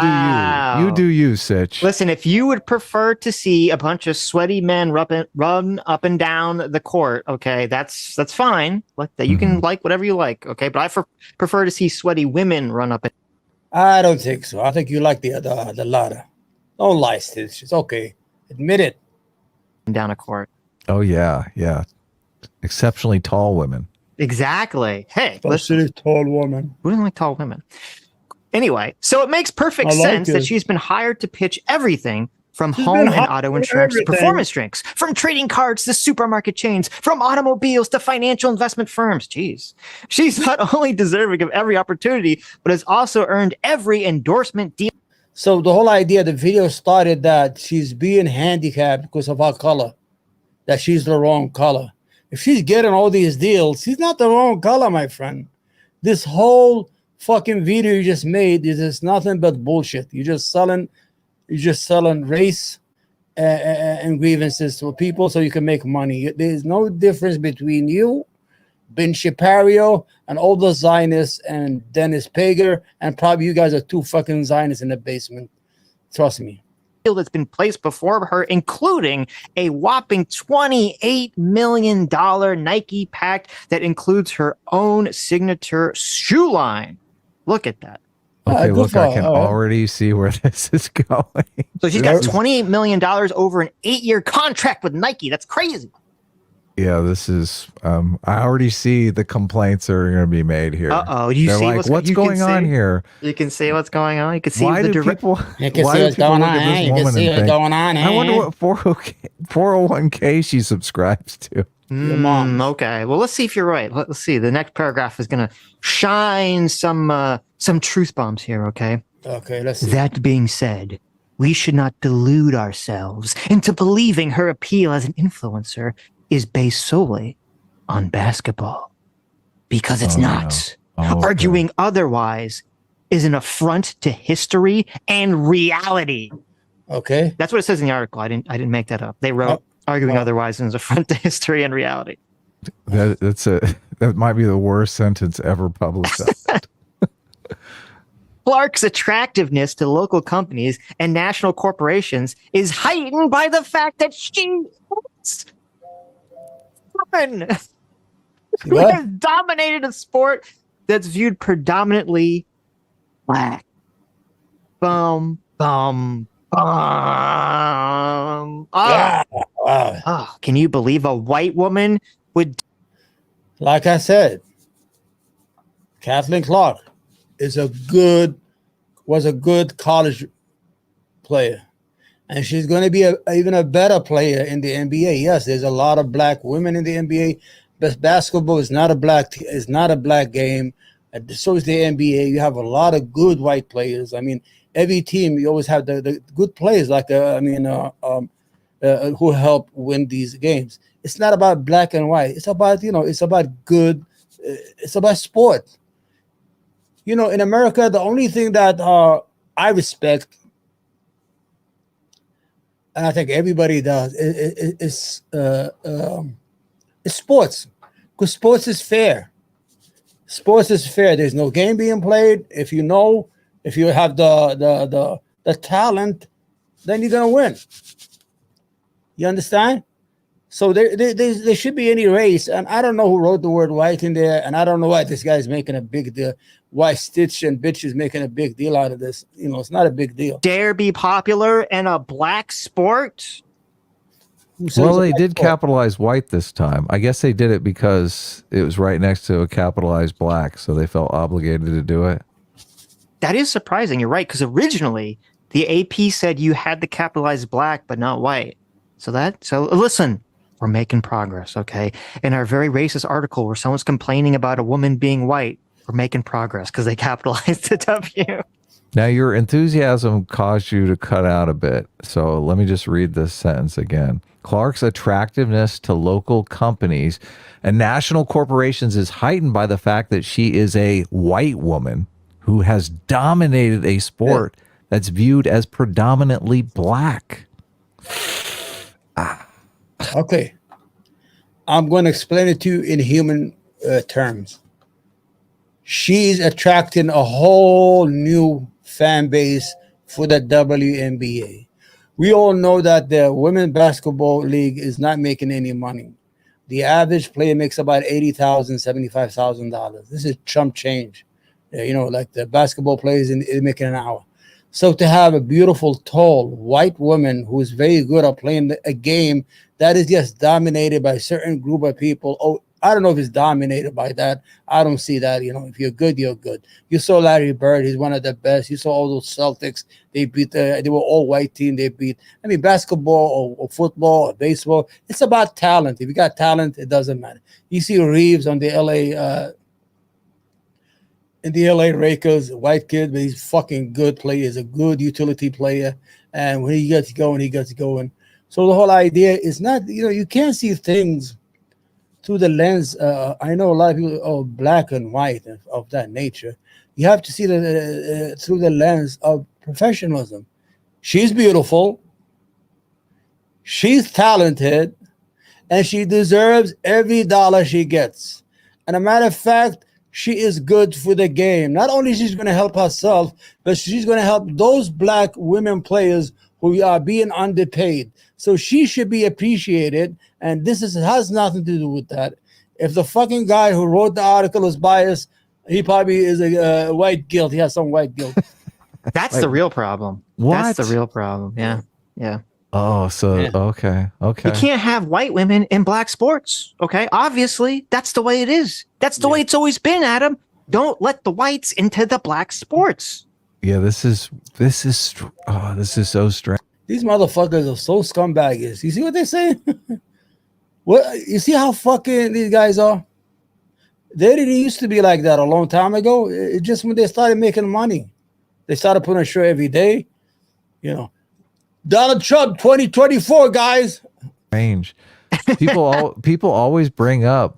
Speaker 6: do you, Sitch.
Speaker 5: Listen, if you would prefer to see a bunch of sweaty men run up and down the court, okay, that's fine. You can like whatever you like, okay, but I prefer to see sweaty women run up.
Speaker 1: I don't think so. I think you like the latter. Don't lie, Stitch. It's okay. Admit it.
Speaker 5: Down a court.
Speaker 6: Oh yeah. Exceptionally tall women.
Speaker 5: Exactly. Hey,
Speaker 1: listen, tall woman.
Speaker 5: Who doesn't like tall women? Anyway, so it makes perfect sense that she's been hired to pitch everything from home and auto insurance to performance drinks, from trading cards to supermarket chains, from automobiles to financial investment firms. Jeez. She's not only deserving of every opportunity, but has also earned every endorsement deal.
Speaker 1: So the whole idea, the video started that she's being handicapped because of her color, that she's the wrong color. If she's getting all these deals, she's not the wrong color, my friend. This whole fucking video you just made is just nothing but bullshit. You're just selling race and grievances to people so you can make money. There's no difference between you, Ben Shapiro, and all the Zionists and Dennis Pager, and probably you guys are two fucking Zionists in the basement. Trust me.
Speaker 5: That's been placed before her, including a whopping $28 million Nike pact that includes her own signature shoe line. Look at that.
Speaker 6: Okay, look, I can already see where this is going.
Speaker 5: So she's got $28 million over an 8-year contract with Nike. That's crazy.
Speaker 6: Yeah, this is. I already see the complaints that are going to be made here.
Speaker 5: Uh-oh.
Speaker 6: They're like, what's going on here?
Speaker 5: You can see what's going on. You can see
Speaker 6: why do people.
Speaker 1: You can see what's going on. You can see what's going on.
Speaker 6: I wonder what 401k she subscribes to.
Speaker 1: Your mom.
Speaker 5: Okay. Well, let's see if you're right. Let's see. The next paragraph is going to shine some truth bombs here. Okay.
Speaker 1: Okay. Let's see.
Speaker 5: That being said, we should not delude ourselves into believing her appeal as an influencer is based solely on basketball, because it's not. No. Arguing otherwise is an affront to history and reality.
Speaker 1: Okay.
Speaker 5: That's what it says in the article. I didn't make that up. They wrote arguing otherwise is an affront to history and reality.
Speaker 6: That might be the worst sentence ever published.
Speaker 5: Clark's attractiveness to local companies and national corporations is heightened by the fact that she who has dominated a sport that's viewed predominantly black. Bum, bum, bum. Can you believe a white woman would?
Speaker 1: Like I said, Kathleen Clark was a good college player. And she's going to be even a better player in the NBA. Yes, there's a lot of black women in the NBA, but basketball is not a black game. So is the NBA. You have a lot of good white players. I mean, every team you always have the good players who help win these games. It's not about black and white. It's about it's about good. It's about sport. In America, the only thing that I respect and I think everybody does, it's sports, because sports is fair. Sports is fair. There's no game being played. If you have the talent, then you're gonna win. You understand? So there should be any race, and I don't know who wrote the word white in there, and I don't know why this guy's making a big deal. Why Stitch and Bitch is making a big deal out of this? It's not a big deal.
Speaker 5: Dare be popular in a black sport?
Speaker 6: Well, they did capitalize white this time. I guess they did it because it was right next to a capitalized black, so they felt obligated to do it.
Speaker 5: That is surprising. You're right, because originally the AP said you had to capitalize black but not white. So listen, we're making progress, okay? In our very racist article where someone's complaining about a woman being white, we're making progress because they capitalized the W.
Speaker 6: Now, your enthusiasm caused you to cut out a bit, so let me just read this sentence again. Clark's attractiveness to local companies and national corporations is heightened by the fact that she is a white woman who has dominated a sport that's viewed as predominantly black.
Speaker 1: Okay. I'm going to explain it to you in human terms. She's attracting a whole new fan base for the WNBA. We all know that the women's basketball league is not making any money. The average player makes about $80,000, $75,000. This is chump change. Like the basketball players is making an hour. So to have a beautiful, tall, white woman who is very good at playing a game that is just dominated by a certain group of people. Oh, I don't know if it's dominated by that. I don't see that. If you're good, you're good. You saw Larry Bird. He's one of the best. You saw all those Celtics. They were all white team. They beat. Basketball or football or baseball. It's about talent. If you got talent, it doesn't matter. You see Reeves on the LA Lakers, white kid, but he's fucking good player. He's a good utility player. And when he gets going, he gets going. So the whole idea is not, you can't see things through the lens. I know a lot of people, black and white of that nature. You have to see through the lens of professionalism. She's beautiful. She's talented. And she deserves every dollar she gets. And a matter of fact, she is good for the game. Not only she's going to help herself, but she's going to help those black women players who are being underpaid. So she should be appreciated. And this has nothing to do with that. If the fucking guy who wrote the article is biased, he probably is a white guilt. He has some white guilt.
Speaker 5: That's the real problem.
Speaker 6: What?
Speaker 5: That's the real problem. Yeah. Yeah.
Speaker 6: Oh, so, yeah. Okay.
Speaker 5: You can't have white women in black sports. Okay. Obviously, that's the way it is. That's the way it's always been, Adam. Don't let the whites into the black sports.
Speaker 6: Yeah, this is so strange.
Speaker 1: These motherfuckers are so scumbaggers. You see what they say? You see how fucking these guys are? They didn't used to be like that a long time ago. It just when they started making money, they started putting a show every day. Donald Trump 2024, guys.
Speaker 6: Strange. People always bring up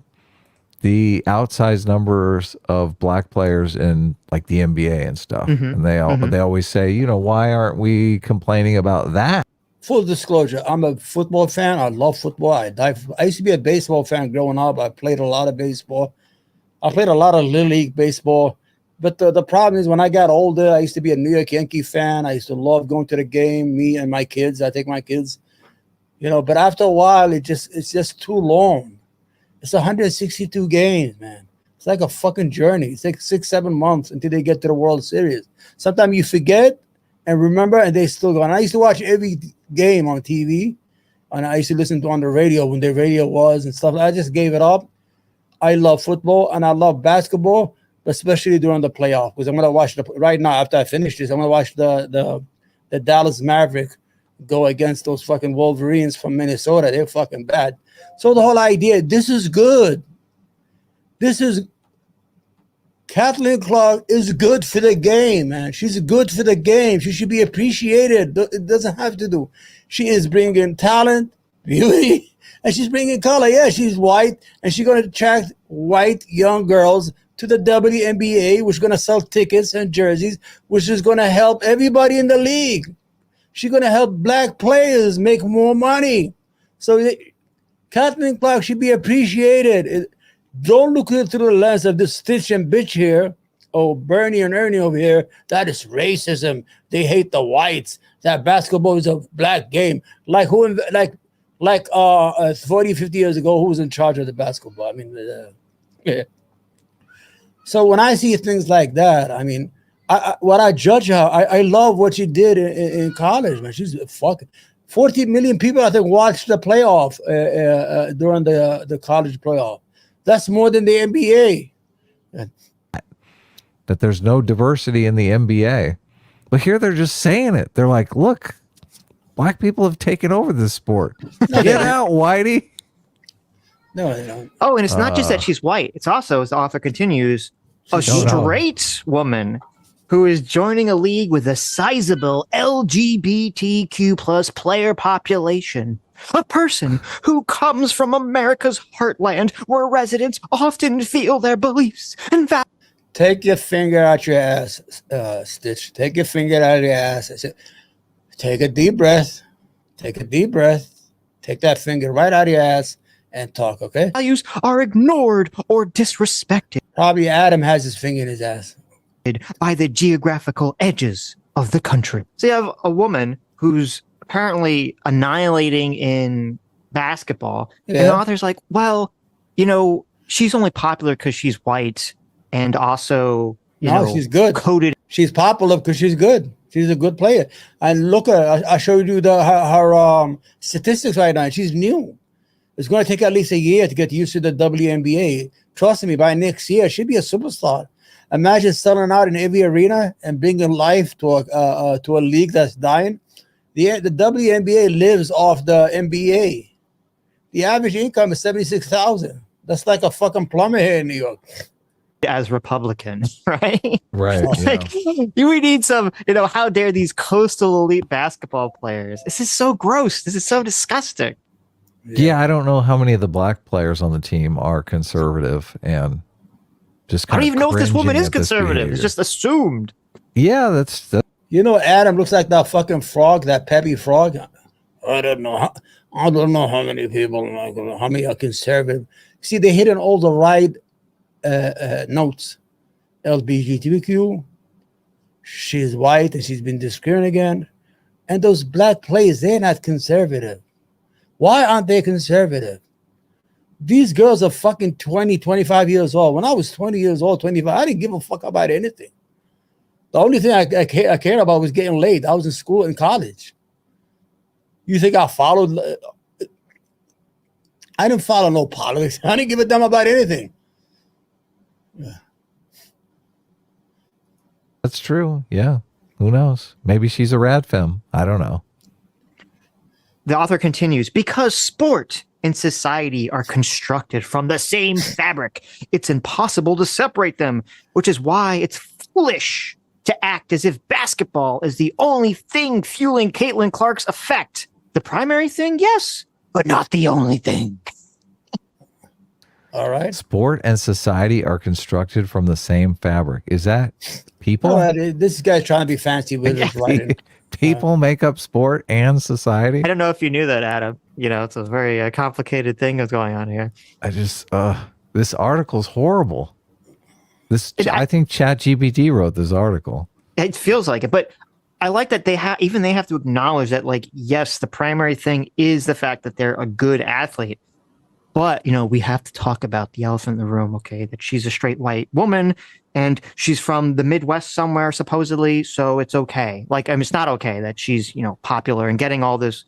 Speaker 6: the outsized numbers of black players in like the NBA and stuff, and they always say, why aren't we complaining about that?
Speaker 1: Full disclosure, I'm a football fan. I love football. I used to be a baseball fan growing up. I played a lot of baseball. I played a lot of Little League baseball. But the problem is when I got older, I used to be a New York Yankee fan. I used to love going to the game, me and my kids. I take my kids, but after a while, it's just too long. It's 162 games, man. It's like a fucking journey. It's like 6-7 months until they get to the World Series. Sometimes you forget and remember, and they still go. And I used to watch every game on TV, and I used to listen to on the radio when the radio was and stuff. I just gave it up. I love football and I love basketball, especially during the playoff, because I'm going to watch right now after I finish this. I'm going to watch the Dallas Maverick go against those fucking Wolverines from Minnesota. They're fucking bad. So the whole idea, this is good. Kathleen Clark is good for the game, man. She's good for the game. She should be appreciated. It doesn't have to do. She is bringing talent, beauty, and she's bringing color. Yeah, she's white, and she's going to attract white young girls to the WNBA, which is going to sell tickets and jerseys, which is going to help everybody in the league. She's gonna help black players make more money. So Kathleen Clark should be appreciated. Don't look at it through the lens of this Stitch and bitch here. Oh, Bernie and Ernie over here. That is racism. They hate the whites. That basketball is a black game. Like 40, 50 years ago, who was in charge of the basketball? I mean, yeah. So when I see things like that, I mean, what I judge her, I love what she did in college, man. She's fucking 40 million people, I think, watched the playoff during the college playoff. That's more than the NBA.
Speaker 6: That there's no diversity in the NBA. But here they're just saying it. They're like, look, black people have taken over this sport. Get out, Whitey.
Speaker 1: No, they don't.
Speaker 5: Oh, and it's not just that she's white. It's also, as the author continues, a straight woman who is joining a league with a sizable LGBTQ plus player population. A person who comes from America's heartland, where residents often feel their beliefs and values.
Speaker 1: Take your finger out your ass, Stitch. Take your finger out of your ass. I said, take a deep breath. Take a deep breath. Take that finger right out of your ass and talk, okay?
Speaker 5: Values are ignored or disrespected.
Speaker 1: Probably Adam has his finger in his ass.
Speaker 5: By the geographical edges of the country. So you have a woman who's apparently annihilating in basketball. Yeah. And the author's like, well, you know, she's only popular because she's white and also, you know, she's good. Coded.
Speaker 1: She's popular because she's good. She's a good player. And look at her. I showed you her statistics right now. She's new. It's going to take at least a year to get used to the WNBA. Trust me, by next year, she'll be a superstar. Imagine selling out in every arena and bringing life to a league that's dying. The WNBA lives off the NBA. The average income is $76,000. That's like a fucking plumber here in New York.
Speaker 5: As Republican, right?
Speaker 6: Right.
Speaker 5: Like, we need some, you know, how dare these coastal elite basketball players? This is so gross. This is so disgusting.
Speaker 6: Yeah, I don't know how many of the black players on the team are conservative and just
Speaker 5: I don't even know if this woman is conservative. It's just assumed.
Speaker 6: Yeah, that's
Speaker 1: you know, Adam looks like that fucking frog, that Peppy frog. I don't know. I don't know how many people, how many are conservative. See, they hit on all the right notes. LGBTQ. She's white and she's been discriminated again. And those black players, they're not conservative. Why aren't they conservative? These girls are fucking 20, 25 years old. When I was 20 years old, 25, I didn't give a fuck about anything. The only thing I cared about was getting laid. I was in school and college. You think I followed? I didn't follow no politics. I didn't give a damn about anything.
Speaker 6: That's true. Yeah. Who knows? Maybe she's a rad femme. I don't know.
Speaker 5: The author continues, because sport and society are constructed from the same fabric, it's impossible to separate them, which is why it's foolish to act as if basketball is the only thing fueling Caitlin Clark's effect. The primary thing, yes, but not the only thing.
Speaker 1: All right.
Speaker 6: Sport and society are constructed from the same fabric. Is that people?
Speaker 1: This guy's trying to be fancy with his writing.
Speaker 6: People make up sport and society.
Speaker 5: I don't know if you knew that, Adam. You know, it's a very complicated thing that's going on here.
Speaker 6: I just, this article's horrible. I think ChatGPT wrote this article.
Speaker 5: It feels like it, but I like that they have to acknowledge that, like, yes, the primary thing is the fact that they're a good athlete. But, you know, we have to talk about the elephant in the room, okay, that she's a straight white woman and she's from the Midwest somewhere, supposedly. So it's okay. Like, I mean, it's not okay that she's, you know, popular and getting all this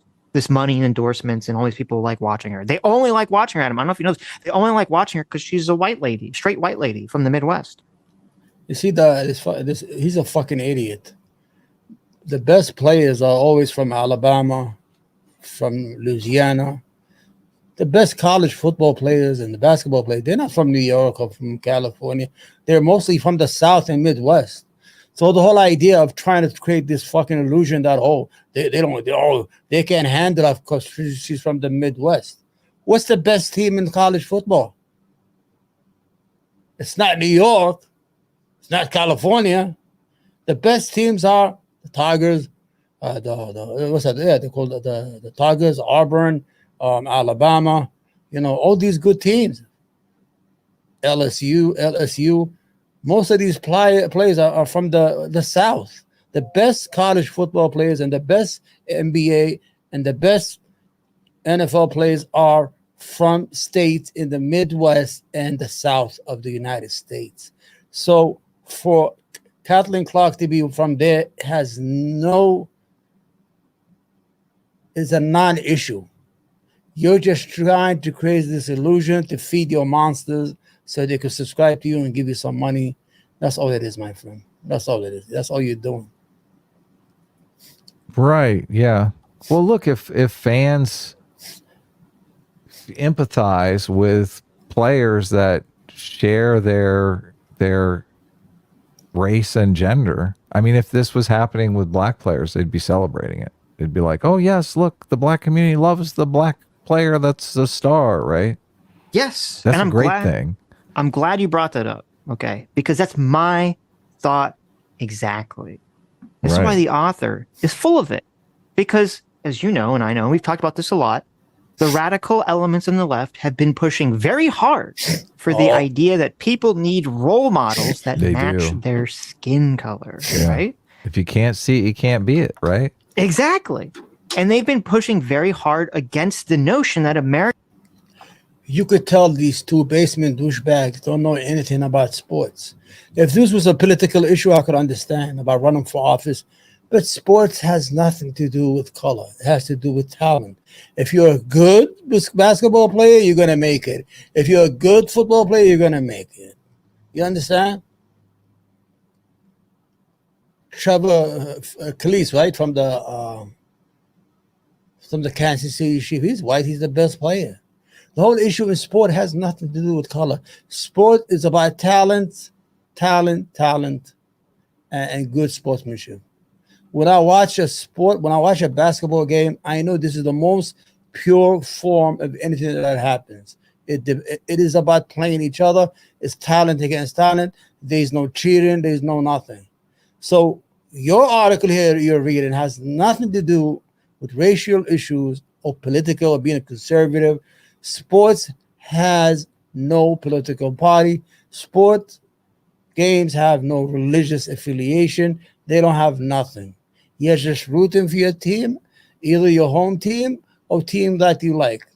Speaker 5: money and endorsements and all these people like watching her. They only like watching her, Adam. I don't know if you know this. They only like watching her because she's a white lady, straight white lady from the Midwest.
Speaker 1: You see, he's a fucking idiot. The best players are always from Alabama, from Louisiana. The best college football players and the basketball players, they're not from New York or from California. They're mostly from the South and Midwest. So the whole idea of trying to create this fucking illusion that, they can't handle it because she's from the Midwest. What's the best team in college football? It's not New York. It's not California. The best teams are the Tigers, What's that? Yeah, they call the Tigers, Auburn, Alabama. All these good teams. LSU. Most of these players are from the South. The best college football players and the best NBA and the best NFL players are from states in the Midwest and the South of the United States. So for Kathleen Clark to be from there is a non-issue. You're just trying to create this illusion to feed your monsters so they can subscribe to you and give you some money. That's all it is, my friend. That's all it is. That's all you're doing.
Speaker 6: Right. Yeah. Well, look, if fans empathize with players that share their race and gender, I mean, if this was happening with black players, they'd be celebrating it. They'd be like, "Oh yes, look, the black community loves the black player that's a star," right?
Speaker 5: Yes,
Speaker 6: That's
Speaker 5: and
Speaker 6: a great thing.
Speaker 5: I'm glad you brought that up. Okay, because that's my thought exactly. This is why the author is full of it. Because, as you know, and I know, we've talked about this a lot, the radical elements on the left have been pushing very hard for the idea that people need role models that match their skin color, right?
Speaker 6: If you can't see it, you can't be it, right?
Speaker 5: Exactly. And they've been pushing very hard against the notion that America...
Speaker 1: You could tell these two basement douchebags don't know anything about sports. If this was a political issue, I could understand about running for office. But sports has nothing to do with color. It has to do with talent. If you're a good basketball player, you're going to make it. If you're a good football player, you're going to make it. You understand? Trevor Khalees, right, from the Kansas City Chiefs. He's white. He's the best player. The whole issue in sport has nothing to do with color. Sport is about talent, and good sportsmanship. When I watch a basketball game, I know this is the most pure form of anything that happens. It is about playing each other. It's talent against talent. There's no cheating. There's no nothing. So your article here you're reading has nothing to do with racial issues or political or being a conservative. Sports has no political party. Sport games have no religious affiliation. They don't have nothing. You're just rooting for your team, either your home team or team that you like.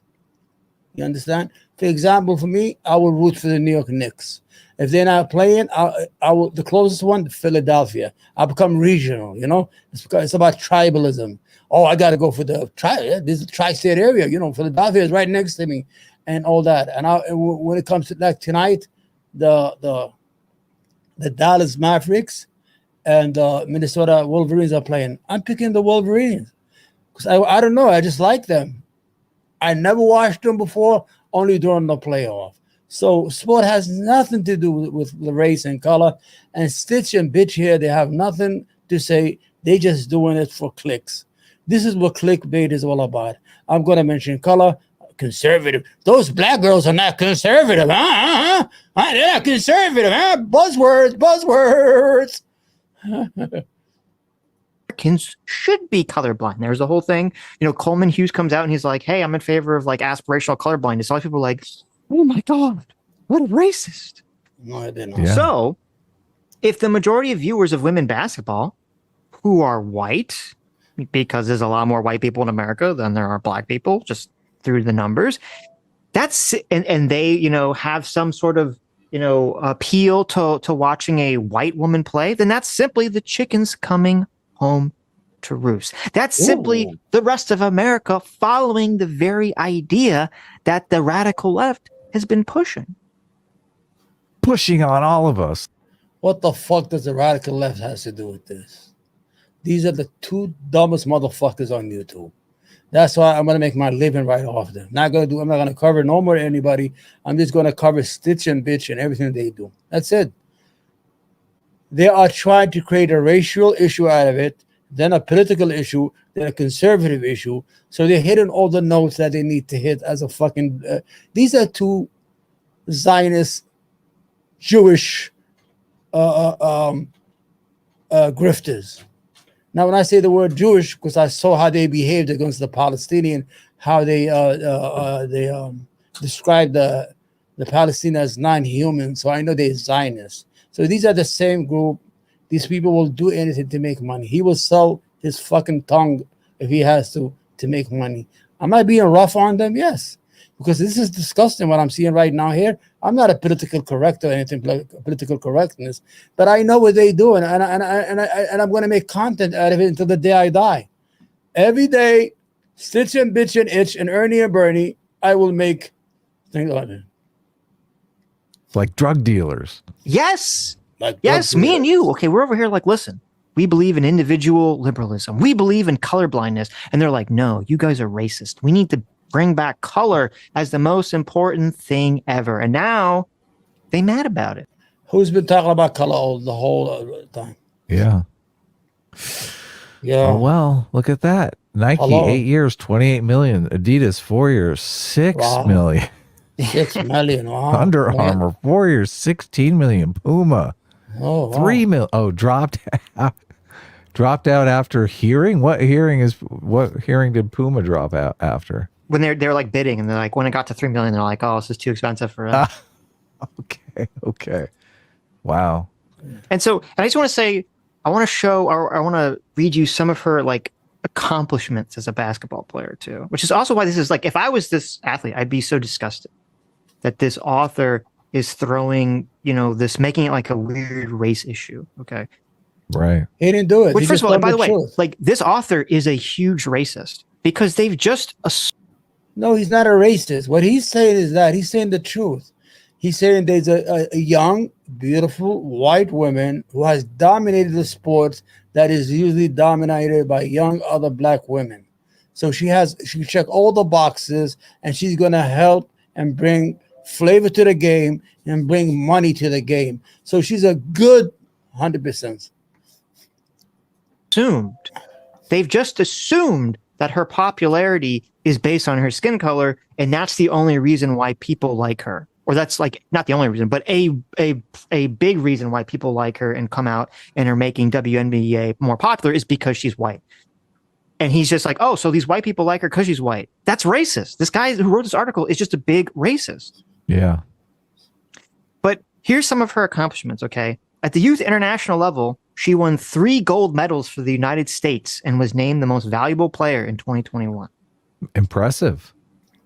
Speaker 1: You understand? For example, for me, I will root for the New York Knicks. If they're not playing, I will the closest one, Philadelphia. I become regional, it's about tribalism. Oh, I got to go for the this is the tri-state area. Philadelphia is right next to me and all that. And when it comes to like tonight, the Dallas Mavericks and Minnesota Wolverines are playing. I'm picking the Wolverines because I don't know. I just like them. I never watched them before, only during the playoff. So sport has nothing to do with the race and color. And Stitch and Bitch here, they have nothing to say. They just doing it for clicks. This is what clickbait is all about. I'm going to mention color, conservative. Those black girls are not conservative. They're not conservative. Buzzwords.
Speaker 5: Americans should be colorblind. There's a whole thing. Coleman Hughes comes out and he's like, "Hey, I'm in favor of like aspirational colorblindness." All people are like, "Oh my God, what a racist."
Speaker 1: No, I didn't know.
Speaker 6: Yeah.
Speaker 5: So, if the majority of viewers of women basketball who are white, because there's a lot more white people in America than there are black people, just through the numbers, that's and they have some sort of appeal to watching a white woman play, then that's simply the chickens coming home to roost. That's simply the rest of America following the very idea that the radical left has been pushing
Speaker 6: on all of us.
Speaker 1: What the fuck does the radical left has to do with this? These are the two dumbest motherfuckers on YouTube. That's why I'm gonna make my living right off them. I'm not gonna cover no more anybody. I'm just gonna cover Stitch and Bitch and everything they do. That's it. They are trying to create a racial issue out of it, then a political issue, then a conservative issue. So they're hitting all the notes that they need to hit as a fucking. These are two Zionist, Jewish grifters. Now, when I say the word Jewish, because I saw how they behaved against the Palestinian, how they described the Palestinians as non-human, so I know they're Zionists. So these are the same group. These people will do anything to make money. He will sell his fucking tongue if he has to make money. Am I being rough on them? Yes, because this is disgusting what I'm seeing right now here. I'm not a political correct or anything like political correctness, but I know what they do, and I'm going to make content out of it until the day I die. Every day, Stitch and Bitch and Itch and Ernie and Bernie, I will make things like it.
Speaker 6: Like drug dealers.
Speaker 5: Yes.
Speaker 1: Like
Speaker 5: Yes, me and you. Okay, we're over here like, listen, we believe in individual liberalism. We believe in colorblindness. And they're like, no, you guys are racist. We need to bring back color as the most important thing ever. And now they mad about it.
Speaker 1: Who's been talking about color the whole time?
Speaker 6: Yeah.
Speaker 1: Yeah.
Speaker 6: Oh, well, look at that. Nike,
Speaker 1: Hello.
Speaker 6: 8 years, 28 million. Adidas, 4 years, 6
Speaker 1: Wow.
Speaker 6: million.
Speaker 1: 6 million. Wow.
Speaker 6: Under
Speaker 1: Man.
Speaker 6: Armour, 4 years, 16 million. Puma,
Speaker 1: Oh, wow.
Speaker 6: 3 million. Oh, dropped out after hearing? What hearing did Puma drop out after?
Speaker 5: When they're like bidding and they're like, when it got to 3 million, they're like, oh, this is too expensive for us.
Speaker 6: Okay. Wow.
Speaker 5: And so, and I just want to say, I want to show, or I want to read you some of her like accomplishments as a basketball player too, which is also why this is like, if I was this athlete, I'd be so disgusted that this author is throwing, this, making it like a weird race issue. Okay.
Speaker 6: Right.
Speaker 1: He didn't do it.
Speaker 5: Which,
Speaker 1: He
Speaker 5: first
Speaker 1: just
Speaker 5: of all,
Speaker 1: told
Speaker 5: by the way,
Speaker 1: truth.
Speaker 5: like this author is a huge racist because they've just
Speaker 1: No, he's not a racist. What he's saying is that he's saying the truth. He's saying there's a young, beautiful white woman who has dominated the sports that is usually dominated by young other black women. So she check all the boxes, and she's going to help and bring flavor to the game and bring money to the game. So she's a good 100%.
Speaker 5: assumed. They've just assumed that her popularity is based on her skin color, and that's the only reason why people like her. Or that's like not the only reason, but a big reason why people like her and come out and are making WNBA more popular is because she's white. And he's just like, oh, so these white people like her because she's white. That's racist. This guy who wrote this article is just a big racist.
Speaker 6: Yeah.
Speaker 5: But here's some of her accomplishments, okay? At the youth international level, she won 3 gold medals for the United States and was named the most valuable player in 2021.
Speaker 6: Impressive.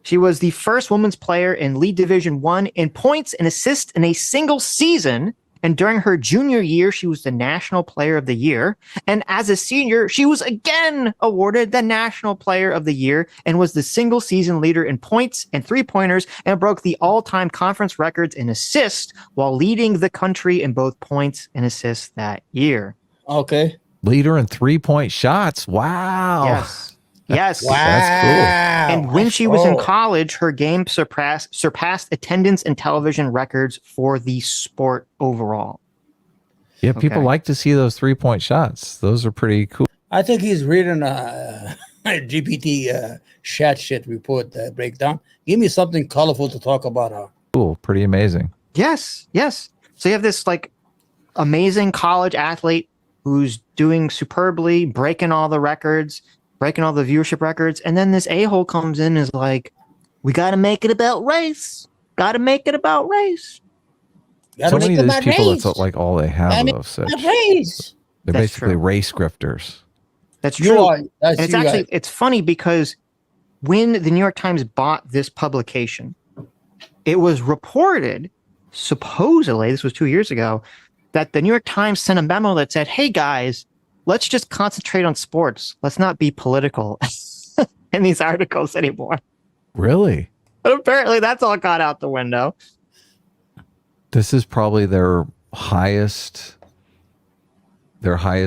Speaker 5: She was the first women's player in League Division I in points and assists in a single season. And during her junior year, she was the National Player of the Year. And as a senior, she was again awarded the National Player of the Year and was the single season leader in points and 3-pointers and broke the all-time conference records in assists while leading the country in both points and assists that year.
Speaker 1: Okay.
Speaker 6: Leader in 3-point shots. Wow.
Speaker 5: Yes. Yes.
Speaker 1: Wow.
Speaker 6: That's
Speaker 5: And when she was in college, her game surpassed attendance and television records for the sport overall.
Speaker 6: Yeah, people
Speaker 5: Okay.
Speaker 6: like to see those 3-point shots. Those are pretty cool.
Speaker 1: I think he's reading a GPT chat shit report breakdown. Give me something colorful to talk about her.
Speaker 6: Cool. Pretty amazing.
Speaker 5: Yes. So you have this like amazing college athlete who's doing superbly, breaking all the records, breaking all the viewership records. And then this a-hole comes in and is like, we got to make it about race. Got to make it about race.
Speaker 1: Gotta
Speaker 6: So
Speaker 1: make
Speaker 6: many of
Speaker 1: them
Speaker 6: these
Speaker 1: about
Speaker 6: people,
Speaker 1: race.
Speaker 6: it's like all they have
Speaker 1: Gotta
Speaker 6: of such.
Speaker 1: make race.
Speaker 6: They're
Speaker 5: That's
Speaker 6: basically
Speaker 5: true.
Speaker 6: race grifters.
Speaker 5: That's
Speaker 1: You
Speaker 5: true.
Speaker 1: are. That's
Speaker 5: And it's
Speaker 1: you
Speaker 5: actually,
Speaker 1: guys.
Speaker 5: it's funny because when the New York Times bought this publication, it was reported, supposedly, this was 2 years ago, that the New York Times sent a memo that said, hey guys, let's just concentrate on sports. Let's not be political in these articles anymore.
Speaker 6: Really?
Speaker 5: But apparently that's all got out the window.
Speaker 6: This is probably their highest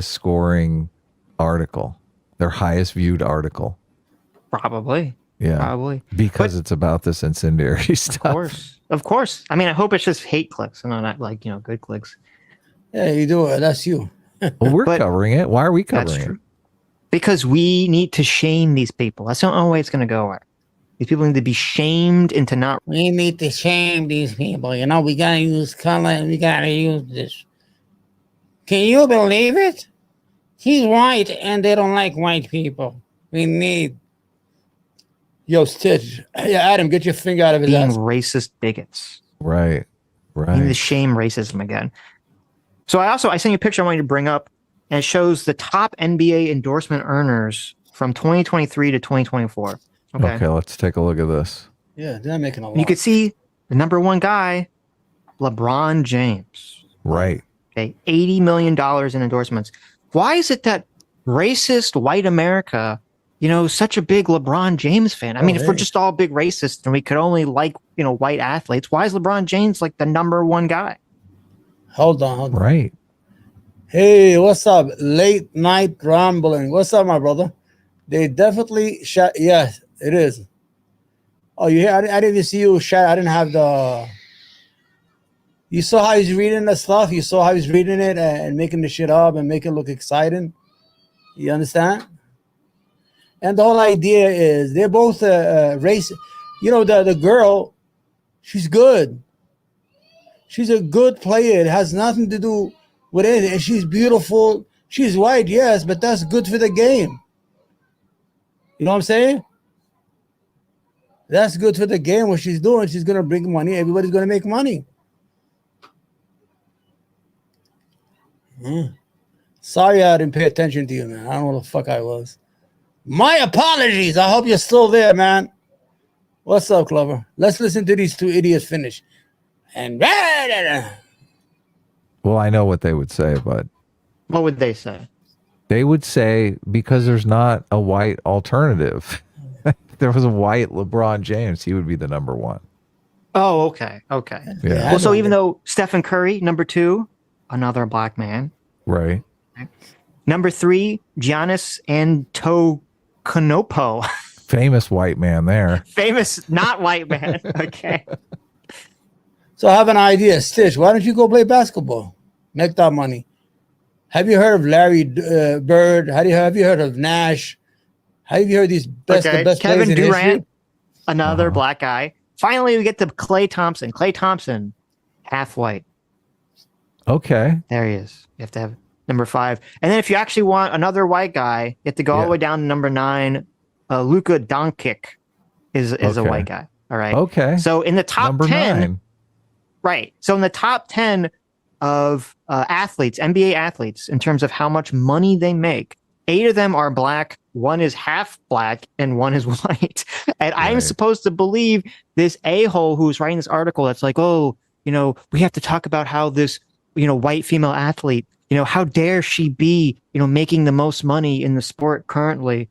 Speaker 6: scoring article, their highest viewed article.
Speaker 5: Probably.
Speaker 6: Yeah.
Speaker 5: Probably.
Speaker 6: Because it's about this incendiary stuff.
Speaker 5: Of course. I mean, I hope it's just hate clicks and not like, good clicks.
Speaker 1: Yeah, you do it. That's you.
Speaker 6: Well, we're
Speaker 5: But
Speaker 6: covering it. Why are we covering
Speaker 5: That's
Speaker 6: it?
Speaker 5: true. Because we need to shame these people. That's the only way it's going to go away. These people need to be shamed into not.
Speaker 1: We need to shame these people. We gotta use color. We gotta use this. Can you believe it? He's white and they don't like white people. We need. Yo, Stitch. Yeah, Adam, get your finger out of his
Speaker 5: Being
Speaker 1: ass.
Speaker 5: racist bigots.
Speaker 6: Right.
Speaker 5: We need to
Speaker 6: Right.
Speaker 5: shame racism again. So I sent you a picture I want you to bring up, and it shows the top NBA endorsement earners from 2023 to 2024.
Speaker 6: Okay, let's take a look at this.
Speaker 1: Yeah, they're not making a lot.
Speaker 5: You could see the number one guy, LeBron James.
Speaker 6: Right.
Speaker 5: Okay, $80 million in endorsements. Why is it that racist white America, such a big LeBron James fan? I mean, if we're just all big racists and we could only like, white athletes, why is LeBron James like the number one guy?
Speaker 1: Hold on.
Speaker 6: Right.
Speaker 1: Hey, what's up? Late night rambling. What's up, my brother? They definitely shot. Yes, it is. Oh, you hear? I didn't even see you shot. I didn't have the. You saw how he's reading the stuff. You saw how he's reading it and making the shit up and make it look exciting. You understand? And the whole idea is they're both race. The girl, she's good. She's a good player. It has nothing to do with it. And she's beautiful. She's white, yes, but that's good for the game. You know what I'm saying? That's good for the game. What she's doing, she's going to bring money. Everybody's going to make money. Sorry I didn't pay attention to you, man. I don't know what the fuck I was. My apologies. I hope you're still there, man. What's up, Clover? Let's listen to these two idiots finish. And
Speaker 6: Well, I know what they would say, but
Speaker 5: What would they say?
Speaker 6: they would say because there's not a white alternative. If there was a white LeBron James, he would be the number one.
Speaker 5: Oh, okay. Okay.
Speaker 6: Yeah.
Speaker 5: Well, so even though Stephen Curry, number 2, another black man.
Speaker 6: Right.
Speaker 5: Number 3, Giannis Antetokounmpo.
Speaker 6: Famous white man there.
Speaker 5: Famous, not white man. Okay.
Speaker 1: so I have an idea. Stitch, why don't you go play basketball? Make that money. Have you heard of Larry Bird? Have you heard of Nash? Have you heard these the best
Speaker 5: Kevin
Speaker 1: players in
Speaker 5: Durant,
Speaker 1: history?
Speaker 5: another black guy. Finally, we get to Klay Thompson. Klay Thompson, half white.
Speaker 6: Okay.
Speaker 5: There he is. You have to have number 5. And then if you actually want another white guy, you have to go all the way down to number 9. Luka Doncic is a white guy. All right.
Speaker 6: Okay.
Speaker 5: So in the top
Speaker 6: Number
Speaker 5: 10,
Speaker 6: 9.
Speaker 5: right. So in the top 10 of athletes, NBA athletes, in terms of how much money they make, 8 of them are black, 1 is half black, and 1 is white. And I'm supposed to believe this a-hole who's writing this article that's like, oh, we have to talk about how this, white female athlete, how dare she be, making the most money in the sport currently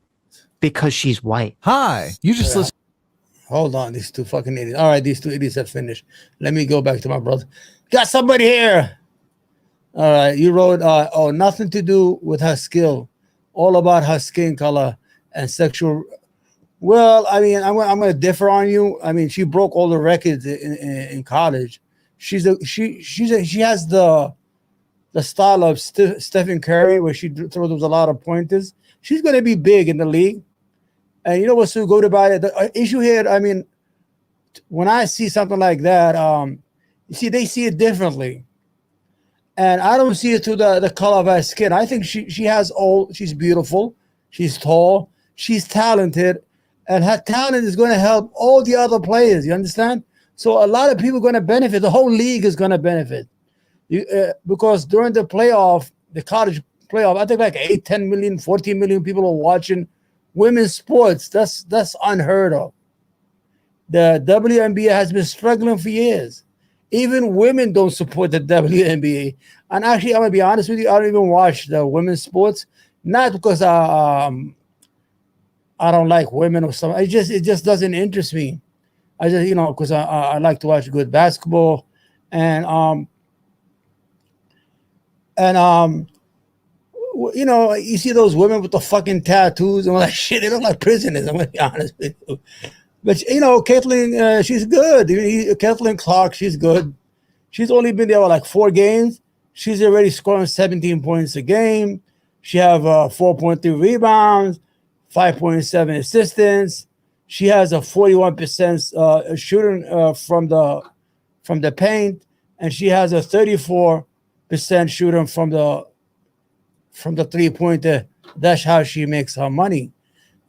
Speaker 5: because she's white.
Speaker 6: Hi. You just listen.
Speaker 1: Hold on, these two fucking idiots. All right, these two idiots have finished. Let me go back to my brother. Got somebody here. All right, you wrote, nothing to do with her skill. All about her skin color and sexual. Well, I mean, I'm going to differ on you. I mean, she broke all the records in college. She has the style of Stephen Curry, where she throws a lot of pointers. She's going to be big in the league. And you know what's so good about it? The issue here, I mean, when I see something like that, you see, they see it differently. And I don't see it through the color of her skin. I think she's beautiful, she's tall, she's talented, and her talent is going to help all the other players. You understand? So a lot of people are going to benefit. The whole league is going to benefit. Because during the college playoff, I think like 8, 10 million, 14 million people are watching women's sports. That's unheard of. The WNBA has been struggling for years. Even women don't support the WNBA. And actually, I'm gonna be honest with you, I don't even watch the women's sports. Not because I don't like women or something. It just doesn't interest me. I just, because I like to watch good basketball, and you see those women with the fucking tattoos and all that shit. They look like prisoners. I'm gonna be honest with you. But Caitlin, she's good. Caitlin Clark, she's good. She's only been there like 4 games. She's already scoring 17 points a game. She have 4.3 rebounds, 5.7 assistants. She has a 41% shooting from the paint, and she has a 34% shooting from the from the three-pointer. That's how she makes her money.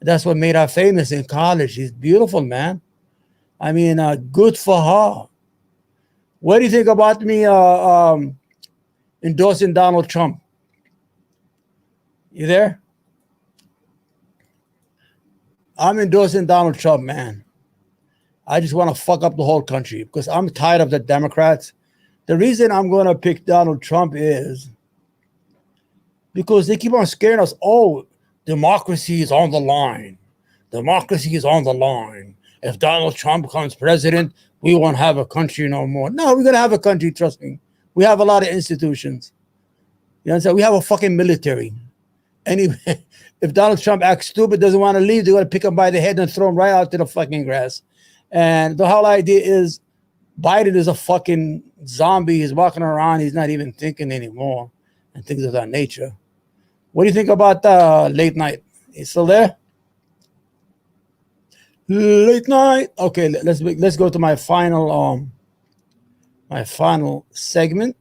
Speaker 1: That's what made her famous in college. She's beautiful, man. I mean, good for her. What do you think about me endorsing Donald Trump? You there? I'm endorsing Donald Trump, man. I just want to fuck up the whole country because I'm tired of the Democrats. The reason I'm going to pick Donald Trump is because they keep on scaring us. Oh, democracy is on the line. Democracy is on the line. If Donald Trump becomes president, we won't have a country no more. No, we're going to have a country, trust me. We have a lot of institutions. You understand? We have a fucking military. Anyway, if Donald Trump acts stupid, doesn't want to leave, they're going to pick him by the head and throw him right out to the fucking grass. And the whole idea is Biden is a fucking zombie. He's walking around. He's not even thinking anymore and things of that nature. What do you think about late night? He's still there? Late night. Okay, let's go to my final segment.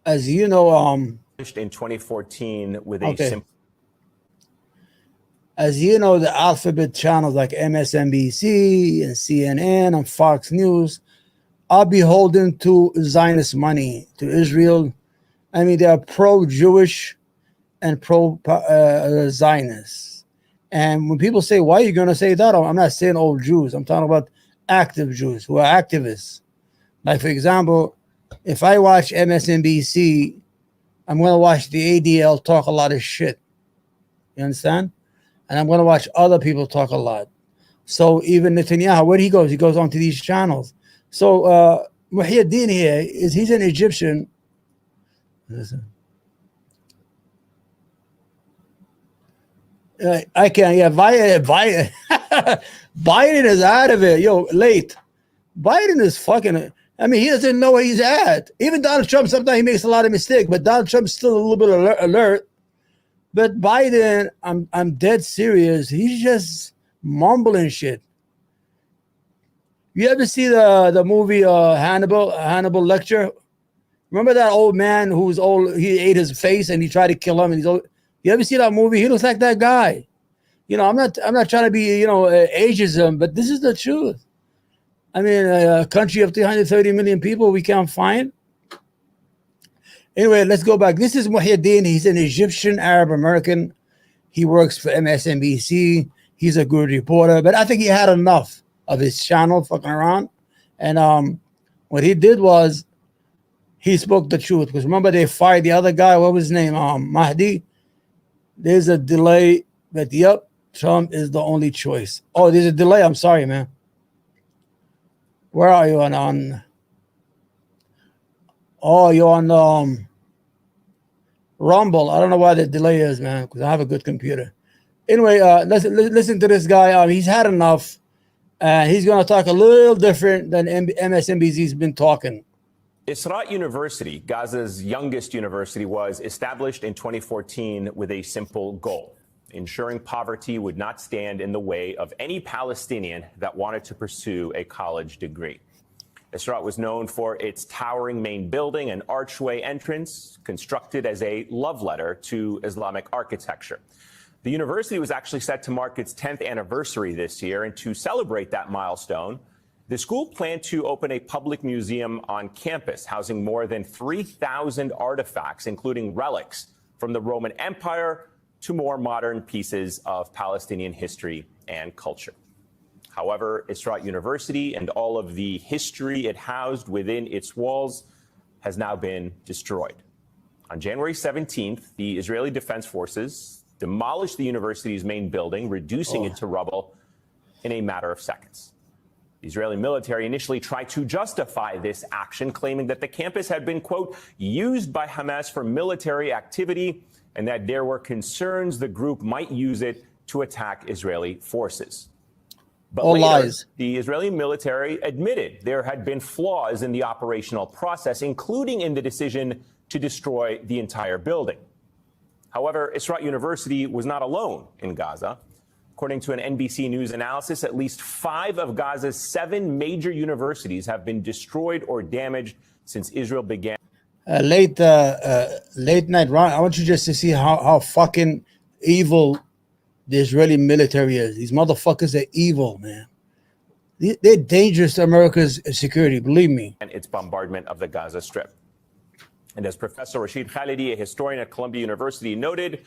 Speaker 1: As you know,
Speaker 7: in 2014 with
Speaker 1: as you know, the alphabet channels like MSNBC and CNN and Fox News are beholden to Zionist money, to Israel. I mean, they are pro-Jewish and pro-Zionists. And when people say, why are you going to say that? I'm not saying old Jews. I'm talking about active Jews who are activists. Like, for example, if I watch MSNBC, I'm going to watch the ADL talk a lot of shit. You understand? And I'm going to watch other people talk a lot. So even Netanyahu, where he goes onto these channels. So Muhyiddin here, he's an Egyptian. Listen. I can't. Yeah, Biden is out of it. Yo, late. Biden is fucking. I mean, he doesn't know where he's at. Even Donald Trump, sometimes he makes a lot of mistakes, but Donald Trump's still a little bit alert. But Biden, I'm dead serious. He's just mumbling shit. You ever see the movie Hannibal Lecter? Remember that old man who was old? He ate his face and he tried to kill him. And he's old. You ever see that movie? He looks like that guy. You know, I'm not trying to be ageism, but this is the truth. I mean, a country of 330 million people we can't find. Anyway, let's go back. This is Muhyiddin. He's an Egyptian Arab American. He works for MSNBC. He's a good reporter, but I think he had enough of his channel fucking around. And what he did was he spoke the truth. Because remember, they fired the other guy. What was his name? Mahdi. There's a delay, but yep, Trump is the only choice. Oh, there's a delay. I'm sorry, man. Where are you on? Oh, you're on Rumble. I don't know why the delay is, man, because I have a good computer. Anyway, listen to this guy. He's had enough. He's going to talk a little different than MSNBC's been talking.
Speaker 7: Isra University, Gaza's youngest university, was established in 2014 with a simple goal: ensuring poverty would not stand in the way of any Palestinian that wanted to pursue a college degree. Isra was known for its towering main building and archway entrance, constructed as a love letter to Islamic architecture. The university was actually set to mark its 10th anniversary this year, and to celebrate that milestone, the school planned to open a public museum on campus, housing more than 3,000 artifacts, including relics from the Roman Empire to more modern pieces of Palestinian history and culture. However, Isra University and all of the history it housed within its walls has now been destroyed. On January 17th, the Israeli Defense Forces demolished the university's main building, reducing it to rubble in a matter of seconds. The Israeli military initially tried to justify this action, claiming that the campus had been, quote, used by Hamas for military activity, and that there were concerns the group might use it to attack Israeli forces. But later,
Speaker 1: lies.
Speaker 7: The Israeli military admitted there had been flaws in the operational process, including in the decision to destroy the entire building. However, Isra University was not alone in Gaza. According to an NBC News analysis, at least 5 of Gaza's 7 major universities have been destroyed or damaged since Israel began.
Speaker 1: late night run. I want you just to see how fucking evil the Israeli military is. These motherfuckers are evil, man. They're dangerous to America's security, believe me.
Speaker 7: And its bombardment of the Gaza Strip. And as Professor Rashid Khalidi, a historian at Columbia University, noted,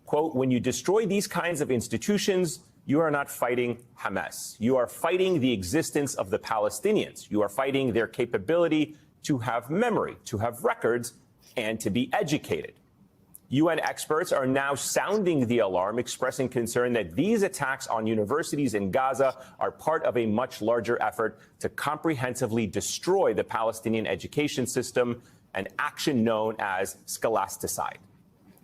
Speaker 7: quote, when you destroy these kinds of institutions, you are not fighting Hamas. You are fighting the existence of the Palestinians. You are fighting their capability to have memory, to have records, and to be educated. UN experts are now sounding the alarm, expressing concern that these attacks on universities in Gaza are part of a much larger effort to comprehensively destroy the Palestinian education system, an action known as scholasticide.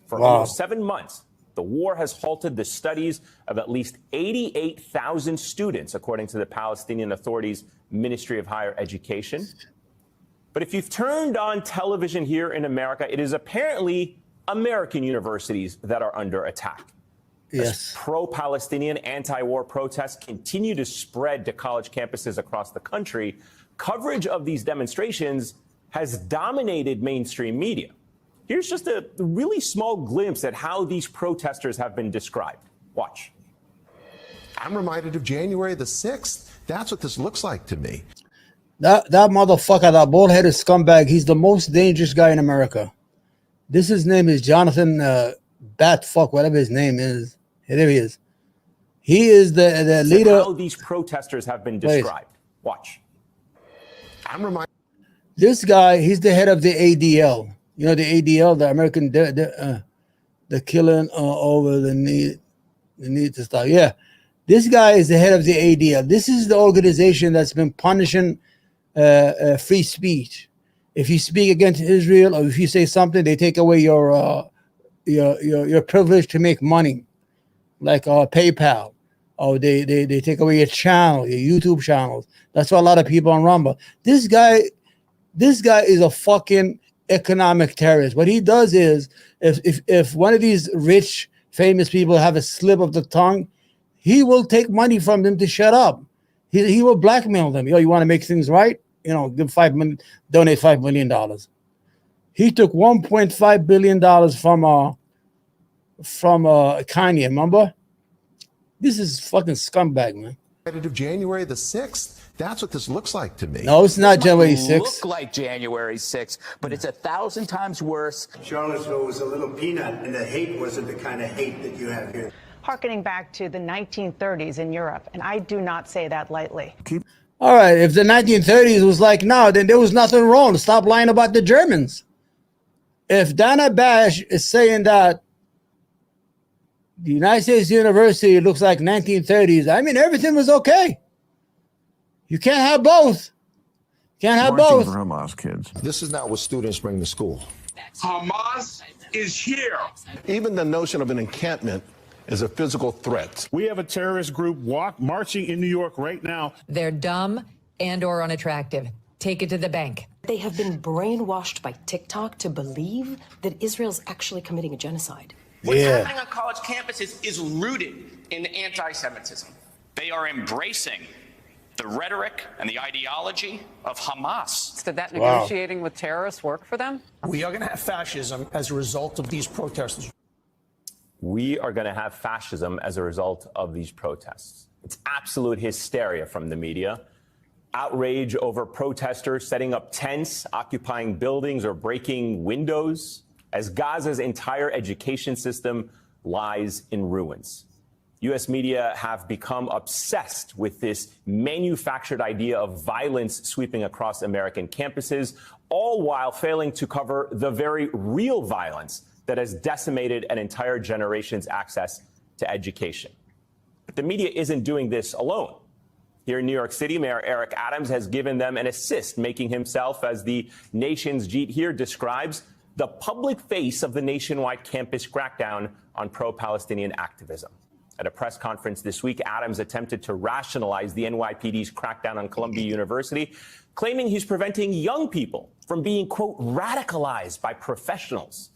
Speaker 7: For almost 7 months, the war has halted the studies of at least 88,000 students, according to the Palestinian Authority's Ministry of Higher Education. But if you've turned on television here in America, it is apparently American universities that are under attack.
Speaker 1: Yes.
Speaker 7: As pro-Palestinian anti-war protests continue to spread to college campuses across the country, coverage of these demonstrations has dominated mainstream media. Here's just a really small glimpse at how these protesters have been described. Watch.
Speaker 8: I'm reminded of January the 6th. That's what this looks like to me.
Speaker 1: That motherfucker, that bald-headed scumbag, he's the most dangerous guy in America. His name is Jonathan Batfuck, whatever his name is. There he is. He is the leader.
Speaker 7: How these protesters have been described. Watch.
Speaker 8: I'm reminded.
Speaker 1: This guy, he's the head of the ADL. You know, the ADL, the American, the killing over the need to stop. Yeah. This guy is the head of the ADL. This is the organization that's been punishing free speech. If you speak against Israel or if you say something, they take away your privilege to make money, like PayPal. Or they take away your channel, your YouTube channels. That's why a lot of people on Rumble. This guy is a fucking economic terrorist. What he does is, if one of these rich, famous people have a slip of the tongue, he will take money from them to shut up. He will blackmail them. You want to make things right? Give $5 million, donate $5 million. He took $1.5 billion from Kanye. Remember? This is fucking scumbag, man.
Speaker 8: Of January the 6th. That's what this looks like to me.
Speaker 1: No, it's not January 6th.
Speaker 9: Look like January 6th, but it's 1,000 times worse.
Speaker 10: Charlottesville was a little peanut, and the hate wasn't the kind of hate that you have here.
Speaker 11: Harkening back to the 1930s in Europe, and I do not say that lightly.
Speaker 1: All right, if the 1930s was like now, then there was nothing wrong. Stop lying about the Germans. If Dana Bash is saying that the United States University looks like 1930s, I mean, everything was okay. You can't have both. Can't have both.
Speaker 12: For Hamas kids.
Speaker 8: This is not what students bring to school.
Speaker 13: Hamas is here.
Speaker 8: Even the notion of an encampment is a physical threat.
Speaker 13: We have a terrorist group marching in New York right now.
Speaker 14: They're dumb and or unattractive. Take it to the bank.
Speaker 15: They have been brainwashed by TikTok to believe that Israel's actually committing a genocide.
Speaker 9: What's happening on college campuses is rooted in anti-Semitism. They are embracing the rhetoric and the ideology of Hamas.
Speaker 16: Did that negotiating with terrorists work for them?
Speaker 10: We are going to have fascism as a result of these protests.
Speaker 7: We are going to have fascism as a result of these protests. It's absolute hysteria from the media. Outrage over protesters setting up tents, occupying buildings, or breaking windows, as Gaza's entire education system lies in ruins. U.S. media have become obsessed with this manufactured idea of violence sweeping across American campuses, all while failing to cover the very real violence that has decimated an entire generation's access to education. But the media isn't doing this alone. Here in New York City, Mayor Eric Adams has given them an assist, making himself, as the nation's Jeet here describes, the public face of the nationwide campus crackdown on pro-Palestinian activism. At a press conference this week, Adams attempted to rationalize the NYPD's crackdown on Columbia University, claiming he's preventing young people from being, quote, radicalized by professionals.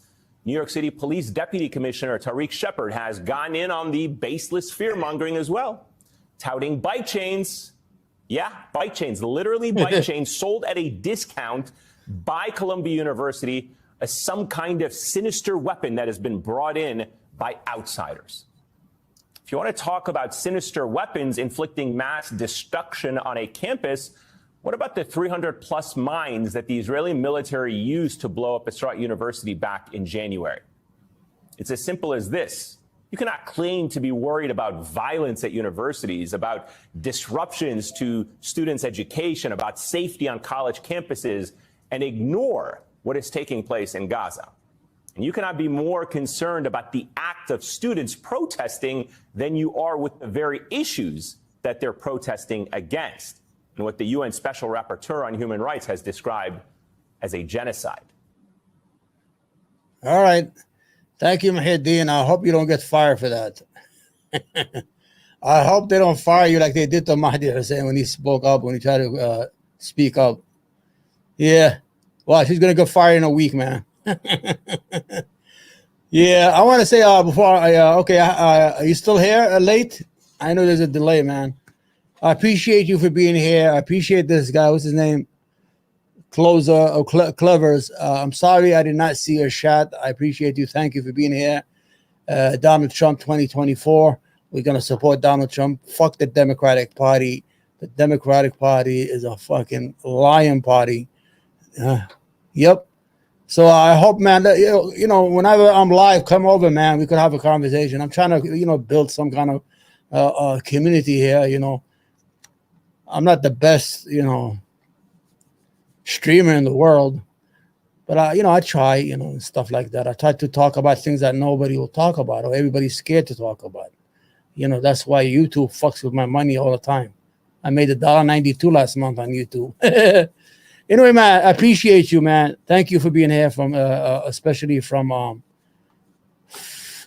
Speaker 7: New York City Police Deputy Commissioner Tariq Shepard has gone in on the baseless fear-mongering as well, touting bike chains. Yeah, bike chains, literally bike chains sold at a discount by Columbia University as some kind of sinister weapon that has been brought in by outsiders. If you want to talk about sinister weapons inflicting mass destruction on a campus, what about the 300-plus mines that the Israeli military used to blow up Israel University back in January? It's as simple as this. You cannot claim to be worried about violence at universities, about disruptions to students' education, about safety on college campuses, and ignore what is taking place in Gaza. And you cannot be more concerned about the act of students protesting than you are with the very issues that they're protesting against, and what the UN Special Rapporteur on Human Rights has described as a genocide.
Speaker 1: All right. Thank you, Mahideen. I hope you don't get fired for that. I hope they don't fire you like they did to Mahdi Hussein when he spoke up, when he tried to speak up. Yeah. Watch, he's going to get fired in a week, man. Yeah, I want to say before are you still here late? I know there's a delay, man. I appreciate you for being here. I appreciate this guy. What's his name? Clevers. I'm sorry I did not see your chat. I appreciate you. Thank you for being here. Donald Trump 2024. We're going to support Donald Trump. Fuck the Democratic Party. The Democratic Party is a fucking lying party. Yep. So I hope, man, that, you know, whenever I'm live, come over, man. We could have a conversation. I'm trying to, build some kind of community here, I'm not the best, streamer in the world, but I try, and stuff like that. I try to talk about things that nobody will talk about or everybody's scared to talk about. That's why YouTube fucks with my money all the time. I made $1.92 last month on YouTube. Anyway, man, I appreciate you, man. Thank you for being here especially from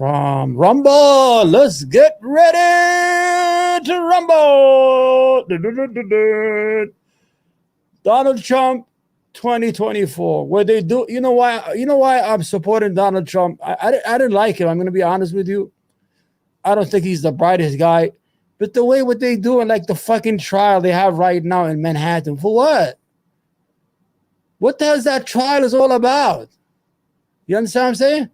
Speaker 1: Rumble. Let's get ready to rumble. Donald Trump 2024. What they do, you know why I'm supporting Donald Trump? I didn't like him. I'm going to be honest with you. I don't think he's the brightest guy. But the way what they do, like the fucking trial they have right now in Manhattan, for what? What the hell is that trial is all about? You understand what I'm saying?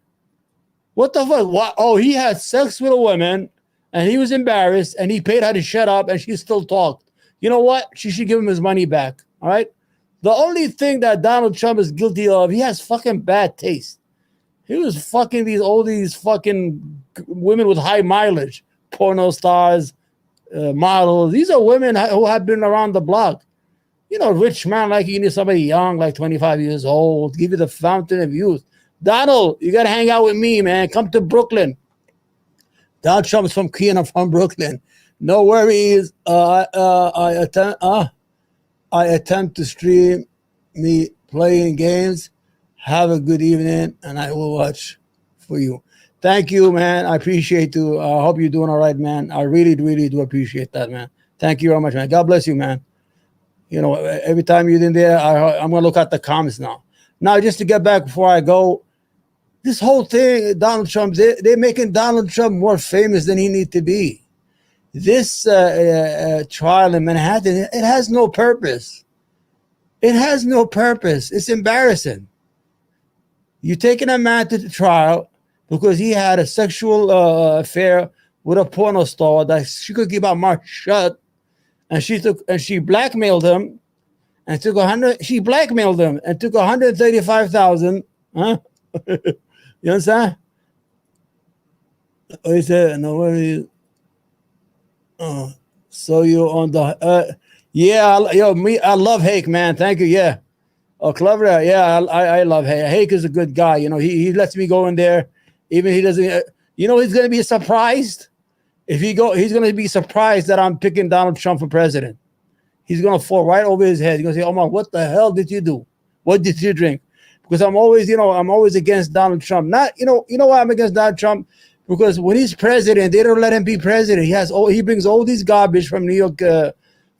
Speaker 1: What the fuck? What? Oh, he had sex with a woman and he was embarrassed and he paid her to shut up and she still talked. You know what? She should give him his money back. All right? The only thing that Donald Trump is guilty of, he has fucking bad taste. He was fucking these fucking women with high mileage, porno stars, models. These are women who have been around the block. Rich man, like you need somebody young, like 25 years old, give you the fountain of youth. Donald, you got to hang out with me, man. Come to Brooklyn. Donald Trump's from Queens. I'm from Brooklyn. No worries. I attempt to stream me playing games. Have a good evening, and I will watch for you. Thank you, man. I appreciate you. I hope you're doing all right, man. I really, really do appreciate that, man. Thank you very much, man. God bless you, man. Every time you're in there, I'm going to look at the comments now. Now, just to get back before I go, this whole thing, Donald Trump, they're making Donald Trump more famous than he needs to be. This trial in Manhattan, it has no purpose. It has no purpose. It's embarrassing. You're taking a man to the trial because he had a sexual affair with a porno star that she could keep her mouth shut. And she blackmailed him and took $135,000. Huh? You understand? Oh, he said, no worries. So you on the I love Hake, man. Thank you. Yeah. Oh, Clever. Yeah, I love Hake. Hake is a good guy. He lets me go in there. Even he doesn't. He's gonna be surprised. If he's going to be surprised that I'm picking Donald Trump for president. He's going to fall right over his head. He's going to say, Omar, what the hell did you do? What did you drink? Because I'm always against Donald Trump. Not, why I'm against Donald Trump? Because when he's president, they don't let him be president. He brings all these garbage from New York,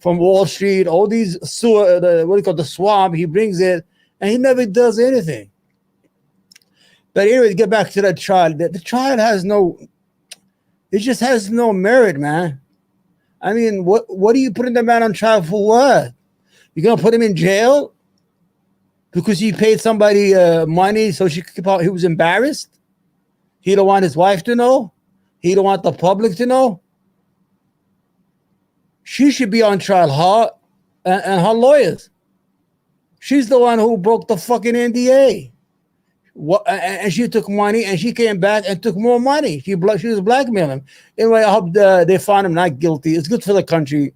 Speaker 1: from Wall Street, all these the swamp. He brings it, and he never does anything. But anyway, get back to the trial. The trial has it just has no merit, man. I mean, what are you putting the man on trial for? What? You're going to put him in jail? because he paid somebody money so she could keep out. He was embarrassed. He don't want his wife to know. He don't want the public to know. She should be on trial. Her and her lawyers. She's the one who broke the fucking NDA. And she took money, and she came back and took more money. She was blackmailing. Anyway, I hope they find him not guilty. It's good for the country.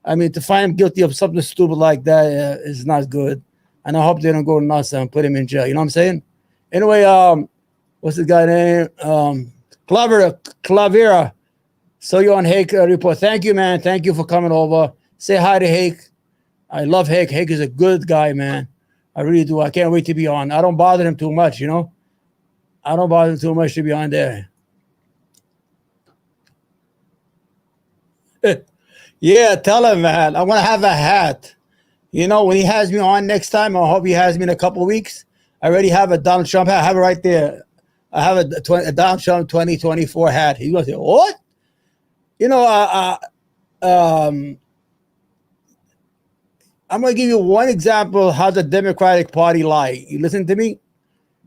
Speaker 1: I mean, to find him guilty of something stupid like that is not good. And I hope they don't go nuts and put him in jail. You know what I'm saying? Anyway, what's the guy name? Clavera. So you're on Hake Report. Thank you, man. Thank you for coming over. Say hi to Hake. I love Hake. Hake is a good guy, man. I really do. I can't wait to be on. I don't bother him too much, you know? I don't bother him too much to be on there. Yeah, tell him, man. I want to have a hat. You know, when he has me on next time, I hope he has me in a couple of weeks. I already have a Donald Trump hat. I have it right there. I have a Donald Trump 2024 hat. He's going to say, what? You know, I'm going to give you one example of how the Democratic Party lied. You listen to me?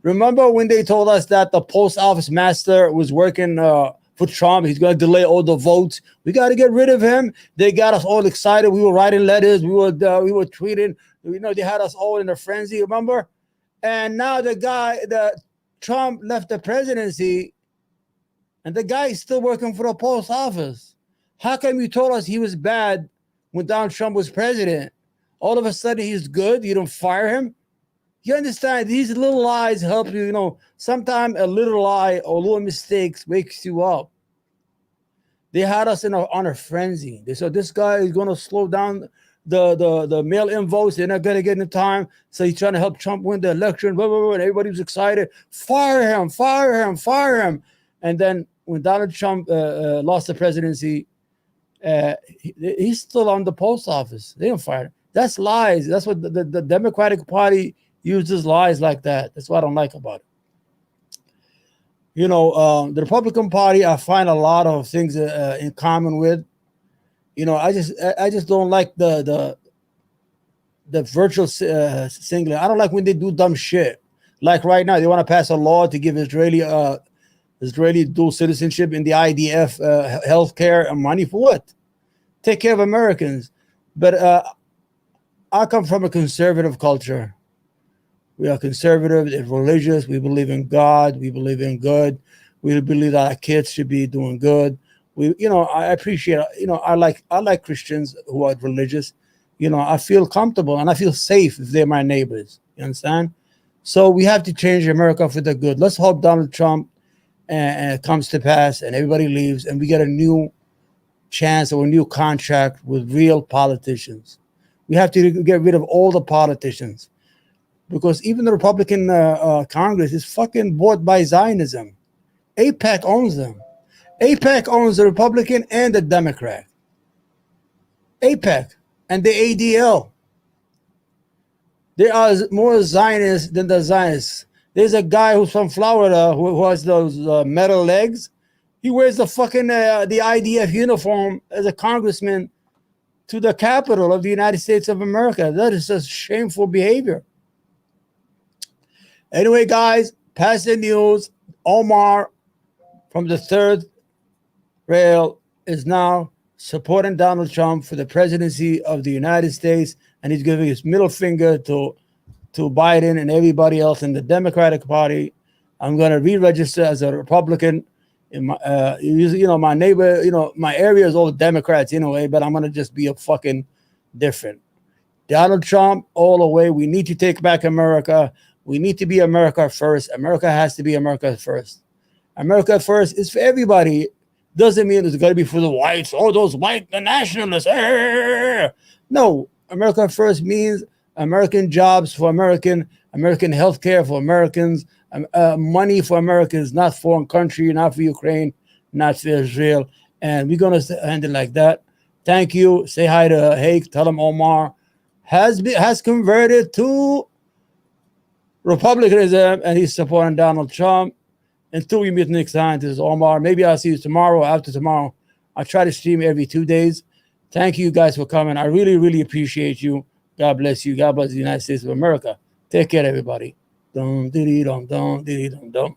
Speaker 1: Remember when they told us that the post office master was working for Trump? He's going to delay all the votes. We got to get rid of him. They got us all excited. We were writing letters. We were tweeting. You know, they had us all in a frenzy, remember? And now Trump left the presidency, and the guy is still working for the post office. How come you told us he was bad when Donald Trump was president? All of a sudden he's good. You don't fire him. You understand? These little lies help you. You know, sometimes a little lie or little mistakes wakes you up. They had us on a frenzy. They said this guy is going to slow down the mail-in votes. They're not going to get in time. So he's trying to help Trump win the election. Blah, blah, blah. And everybody was excited. Fire him, fire him, fire him. And then when Donald Trump lost the presidency, he's still on the post office. They don't fire him. That's lies. That's what the Democratic Party uses, lies like that. That's what I don't like about it. You know, the Republican Party, I find a lot of things in common with. You know, I just don't like the virtual singular. I don't like when they do dumb shit. Like right now, they want to pass a law to give Israeli dual citizenship in the IDF healthcare and money for what? Take care of Americans. But I come from a conservative culture. We are conservative and religious. We believe in God. We believe in good. We believe that our kids should be doing good. I appreciate. I like Christians who are religious. You know, I feel comfortable and I feel safe if they're my neighbors. You understand? So we have to change America for the good. Let's hope Donald Trump comes to pass and everybody leaves and we get a new chance or a new contract with real politicians. We have to get rid of all the politicians because even the Republican Congress is fucking bought by Zionism. AIPAC owns them. AIPAC owns the Republican and the Democrat. AIPAC and the ADL. They are more Zionists than the Zionists. There's a guy who's from Florida who has those metal legs. He wears the fucking the IDF uniform as a congressman to the Capitol of the United States of America. That is just shameful behavior. Anyway, guys, pass the news. Omar from the Third Rail is now supporting Donald Trump for the presidency of the United States, and he's giving his middle finger to Biden and everybody else in the Democratic Party. I'm going to re-register as a Republican. In my, my neighbor, my area is all Democrats anyway, but I'm going to just be a fucking different. Donald Trump, all the way. We need to take back America. We need to be America first. America has to be America first. America first is for everybody. Doesn't mean it's got to be for the whites. Oh, those white, the nationalists. No, America first means American jobs for American health care for Americans, money for Americans, not foreign country, not for Ukraine, not for Israel. And we're going to end it like that. Thank you. Say hi to Hake. Tell him Omar has converted to Republicanism and he's supporting Donald Trump. Until we meet next time, this is Omar. Maybe I'll see you tomorrow or after tomorrow. I try to stream every 2 days. Thank you guys for coming. I really, really appreciate you. God bless you. God bless the United States of America. Take care, everybody. Dum diddy dum dum diddy dum dum.